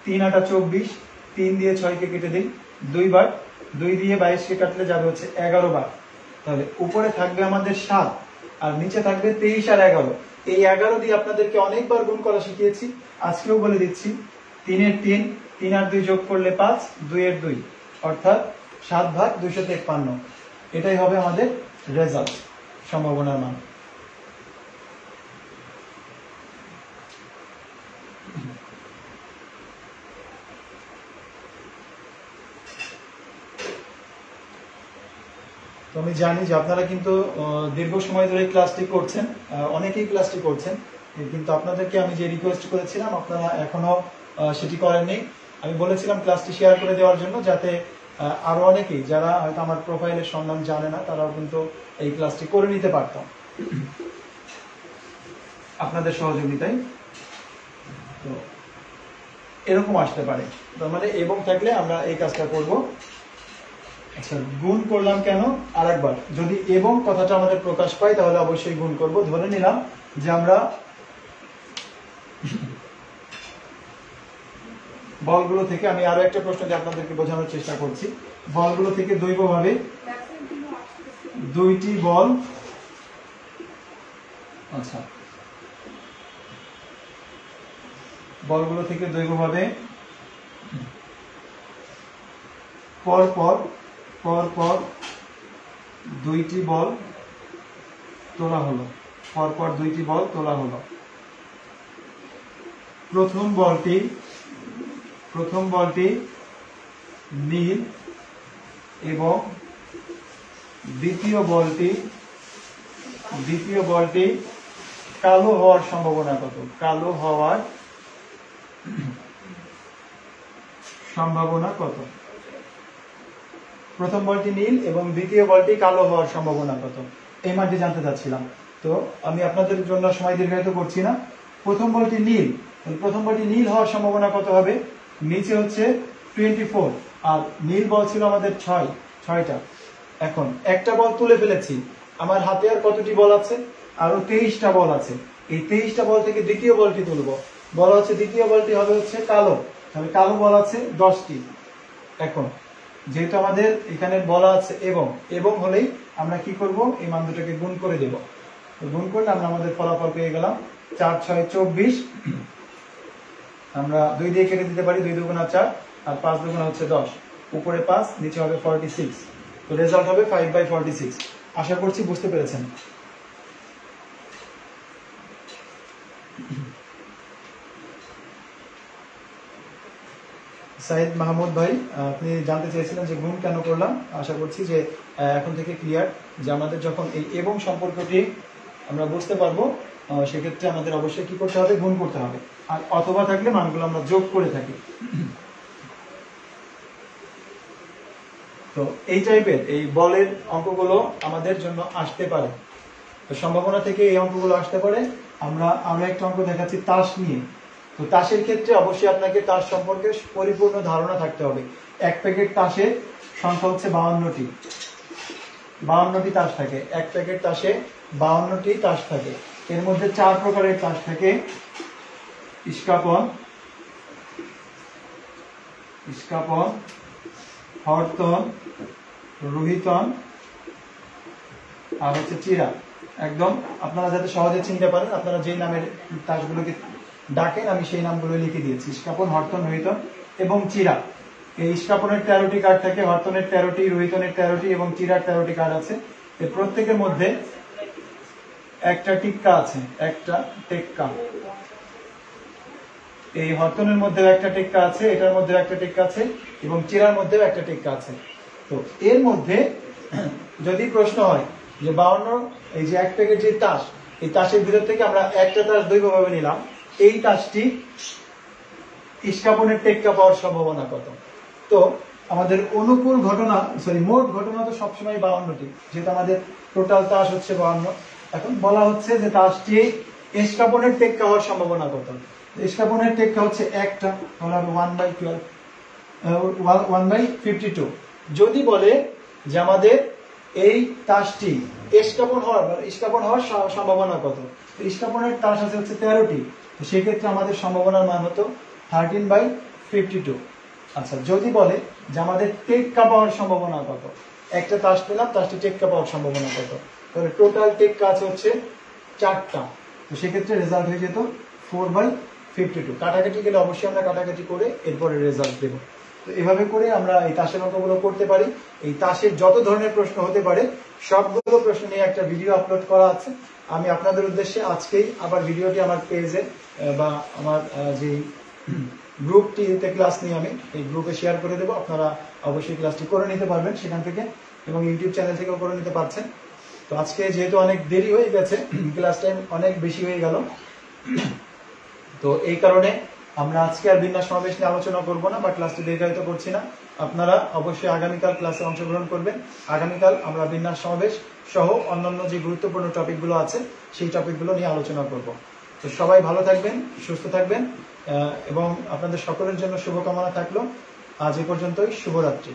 3 8 24, 3 দিয়ে 6কে কেটে দেই 2 বার, 2 দিয়ে 22কে কাটলে যাবে হচ্ছে 11 বার। তাহলে উপরে থাকবে আমাদের 7 আর নিচে থাকবে 23 আর 11। এই 11 দিয়ে আপনাদেরকে অনেকবার গুণ করা শিখিয়েছি, আজকেও বলে দিচ্ছি। 3 এর 3, 3 আর 2 যোগ করলে 5, 2 এর 2, অর্থাৎ 7/253। এটাই হবে আমাদের রেজাল্ট, সম্ভাবনার মান। তো আমি জানি যে আপনারা কিন্তু দীর্ঘ সময় ধরে ক্লাসটি করছেন, অনেকেই ক্লাসটি করছেন, কিন্তু আপনাদেরকে আমি যে রিকোয়েস্ট করেছিলাম আপনারা এখনো সেটি করেননি। আমি বলেছিলাম ক্লাসটি শেয়ার করে দেওয়ার জন্য, যাতে আরো অনেকেই যারা হয়তো আমার প্রোফাইলের সন্ধান জানে না তারাও কিন্তু এই ক্লাসটি করে নিতে পারতাম আপনাদের সহযোগিতায়। তো এরকম আসতে পারে, তার মানে এবং থাকলে আমরা এই কাজটা করব। আচ্ছা, গুণ করলাম কেন? আরেকবার, যদি এবং কথাটা আমাদের প্রকাশ পায় তাহলে অবশ্যই গুণ করব। ধরে নিলাম যে আমরা বলগুলো থেকে, আমি আরো একটা প্রশ্ন দিয়ে আপনাদেরকে বোঝানোর চেষ্টা করছি। বলগুলো থেকে দৈবভাবে 2টি বল, আচ্ছা, বলগুলো থেকে দৈবভাবে পরপর 2টি বল তোলা হলো, পরপর 2টি বল তোলা হলো। প্রথম বলটি নীল এবং দ্বিতীয় বলটি কালো হওয়ার সম্ভাবনা কত? কালো হওয়ার সম্ভাবনা কত? প্রথম বলটি নীল এবং দ্বিতীয় বলটি কালো হওয়ার সম্ভাবনা কত? এই মানটি জানতে চাচ্ছিলাম। তো আমি আপনাদের জন্য সময় দীর্ঘায়িত করছি না। প্রথম বলটি নীল, প্রথম বলটি নীল হওয়ার সম্ভাবনা কত হবে? নিচে হচ্ছে 24 আর নীল বল ছিল আমাদের 6টা। এখন একটা বল তুলে ফেলেছি, আমার হাতে আর কতটি বল আছে? আরো 23টা বল আছে। এই 23টা বল থেকে দ্বিতীয় বলটি তুলবো, বলা হচ্ছে দ্বিতীয় বলটি হবে হচ্ছে কালো, তাহলে কালো বল আছে 10টি। এখন যেহেতু আমাদের এখানে বলা আছে এবং হলেই আমরা কি করব? এই মান দুটোকে গুণ করে দেব। গুণ করলে আমরা আমাদের ফলাফল পেয়ে গেলাম 4 6 24। আমরা 2 দিয়ে কেটে দিতে পারি, 2 দুগুণা 4 আর 5 দুগুণা হচ্ছে 10, উপরে 5 নিচে হবে 46। তো রেজাল্ট হবে 5/46। আশা করছি বুঝতে পেরেছেন। সাইদ মাহমুদ ভাই, আপনি জানতে চেয়েছিলেন যে গুণ কেন করলাম। আশা করছি যে এখন থেকে ক্লিয়ার, যে আমাদের যখন এই এবং সম্পর্কটি আমরা বুঝতে পারবো, সেক্ষেত্রে আমাদের অবশ্যই কি করতে হবে, গুণ করতে হবে। আর অথবা থাকলে মানগুলো আমরা যোগ করে থাকি। তো এই টাইপের এই বলের অঙ্কগুলো আমাদের জন্য আসতে পারে, তো সম্ভাবনা থেকে এই অঙ্কগুলো আসতে পারে। আমরা আরো একটা অঙ্ক দেখাচ্ছি তাস নিয়ে। তো তাসের ক্ষেত্রে অবশ্যই আপনাকে তাস সম্পর্কে পরিপূর্ণ ধারণা থাকতে হবে। এক প্যাকেট তাসের সংখ্যা হচ্ছে 52টি, 52টি তাস থাকে। এক প্যাকেট তাসে 52টি তাস থাকে। এর মধ্যে 4 প্রকারের তাস থাকে: ইস্কাপন, হরতন, রোহিতন আর হচ্ছে চিরা। একদম আপনারা যাতে সহজে চিনতে পারেন, আপনারা যেই নামের তাসগুলোকে ডাকেন আমি সেই নামগুলো লিখে দিয়েছি: ইস্কাপন, হরতন, রোহিতন এবং চিরা। এই ইস্কাপনের 13টি কার্ড থাকে, হরতনের 13টি, রোহিতনের 13টি এবং চিরার 13টি কার্ড আছে। এর প্রত্যেকের মধ্যে একটা টিক্কা আছে, একটা টেক্কা। এই হরতনের মধ্যে একটা টেক্কা আছে, এটার মধ্যে একটা টেক্কা আছে এবং চিরার মধ্যেও একটা টেক্কা আছে। তো এর মধ্যে যদি প্রশ্ন হয় যে 52 এই যে এক প্যাকেট যে তাস, এই তাসের ভিতর থেকে আমরা একটা তাস দৈবভাবে নিলাম, এই তাসটি ইস্কাপনের টেক্কা পাওয়ার সম্ভাবনা কত? তো আমাদের অনুকূল ঘটনা, মোট ঘটনা তো সবসময় 52টি, যেহেতু আমাদের টোটাল তাস হচ্ছে 52। এখন বলা হচ্ছে যে তাসটি ইস্কাপনের টেক্কা হওয়ার সম্ভাবনা কত? ইস্কাপনের টেক্কা হচ্ছে একটা, তাহলে 1/12, 1/52। যদি বলে যে আমাদের এই তাসটি ইস্কাপন হওয়ার সম্ভাবনা কত? ইস্কাপনের তাস আছে হচ্ছে 13টি, তো সেক্ষেত্রে আমাদের সম্ভাবনার মান হতো 13/52। আচ্ছা, যদি বলে যে আমাদের টেক্কা পাওয়ার সম্ভাবনা কত, একটা তাস পেলাম, তাসটি টেক্কা পাওয়ার সম্ভাবনা কত, তাহলে টোটাল টেক্কা আছে হচ্ছে 4টা, তো সেক্ষেত্রে রেজাল্ট হয়ে যেত 4/52। কাটাকাটি গেলে অবশ্যই আমরা কাটাকাটি করে এরপরে রেজাল্ট দেবো। তো এভাবে করে আমরা এই তাসের অঙ্কগুলো করতে পারি। এই তাসের যত ধরনের প্রশ্ন হতে পারে সবগুলো প্রশ্ন নিয়ে একটা ভিডিও আপলোড করা আছে। আমি আপনাদের উদ্দেশ্যে আজকেই আবার ভিডিওটি আমার পেজে বা আমার যে গ্রুপটিতে ক্লাস নিয়ে আমি এই গ্রুপে শেয়ার করে দেবো। আপনারা অবশ্যই ক্লাসটি করে নিতে পারবেন সেখান থেকে, এবং ইউটিউব চ্যানেল থেকেও করে নিতে পারছেন। তো আজকে যেহেতু অনেক দেরি হয়ে গেছে, ক্লাস টাইম অনেক বেশি হয়ে গেল, তো এই কারণে আমরা আজকে আর বিন্যাস সমাবেশ নিয়ে আলোচনা করব না বা ক্লাসটি দীর্ঘায়িত করছি না। আপনারা অবশ্যই আগামীকাল ক্লাসে অংশগ্রহণ করবেন। আগামীকাল আমরা বিন্যাস সমাবেশ সহ অন্যান্য যে গুরুত্বপূর্ণ টপিকগুলো আছে সেই টপিকগুলো নিয়ে আলোচনা করব। তো সবাই ভালো থাকবেন, সুস্থ থাকবেন, এবং আপনাদের সকলের জন্য শুভকামনা থাকলো। আজ এ পর্যন্তই। শুভরাত্রি।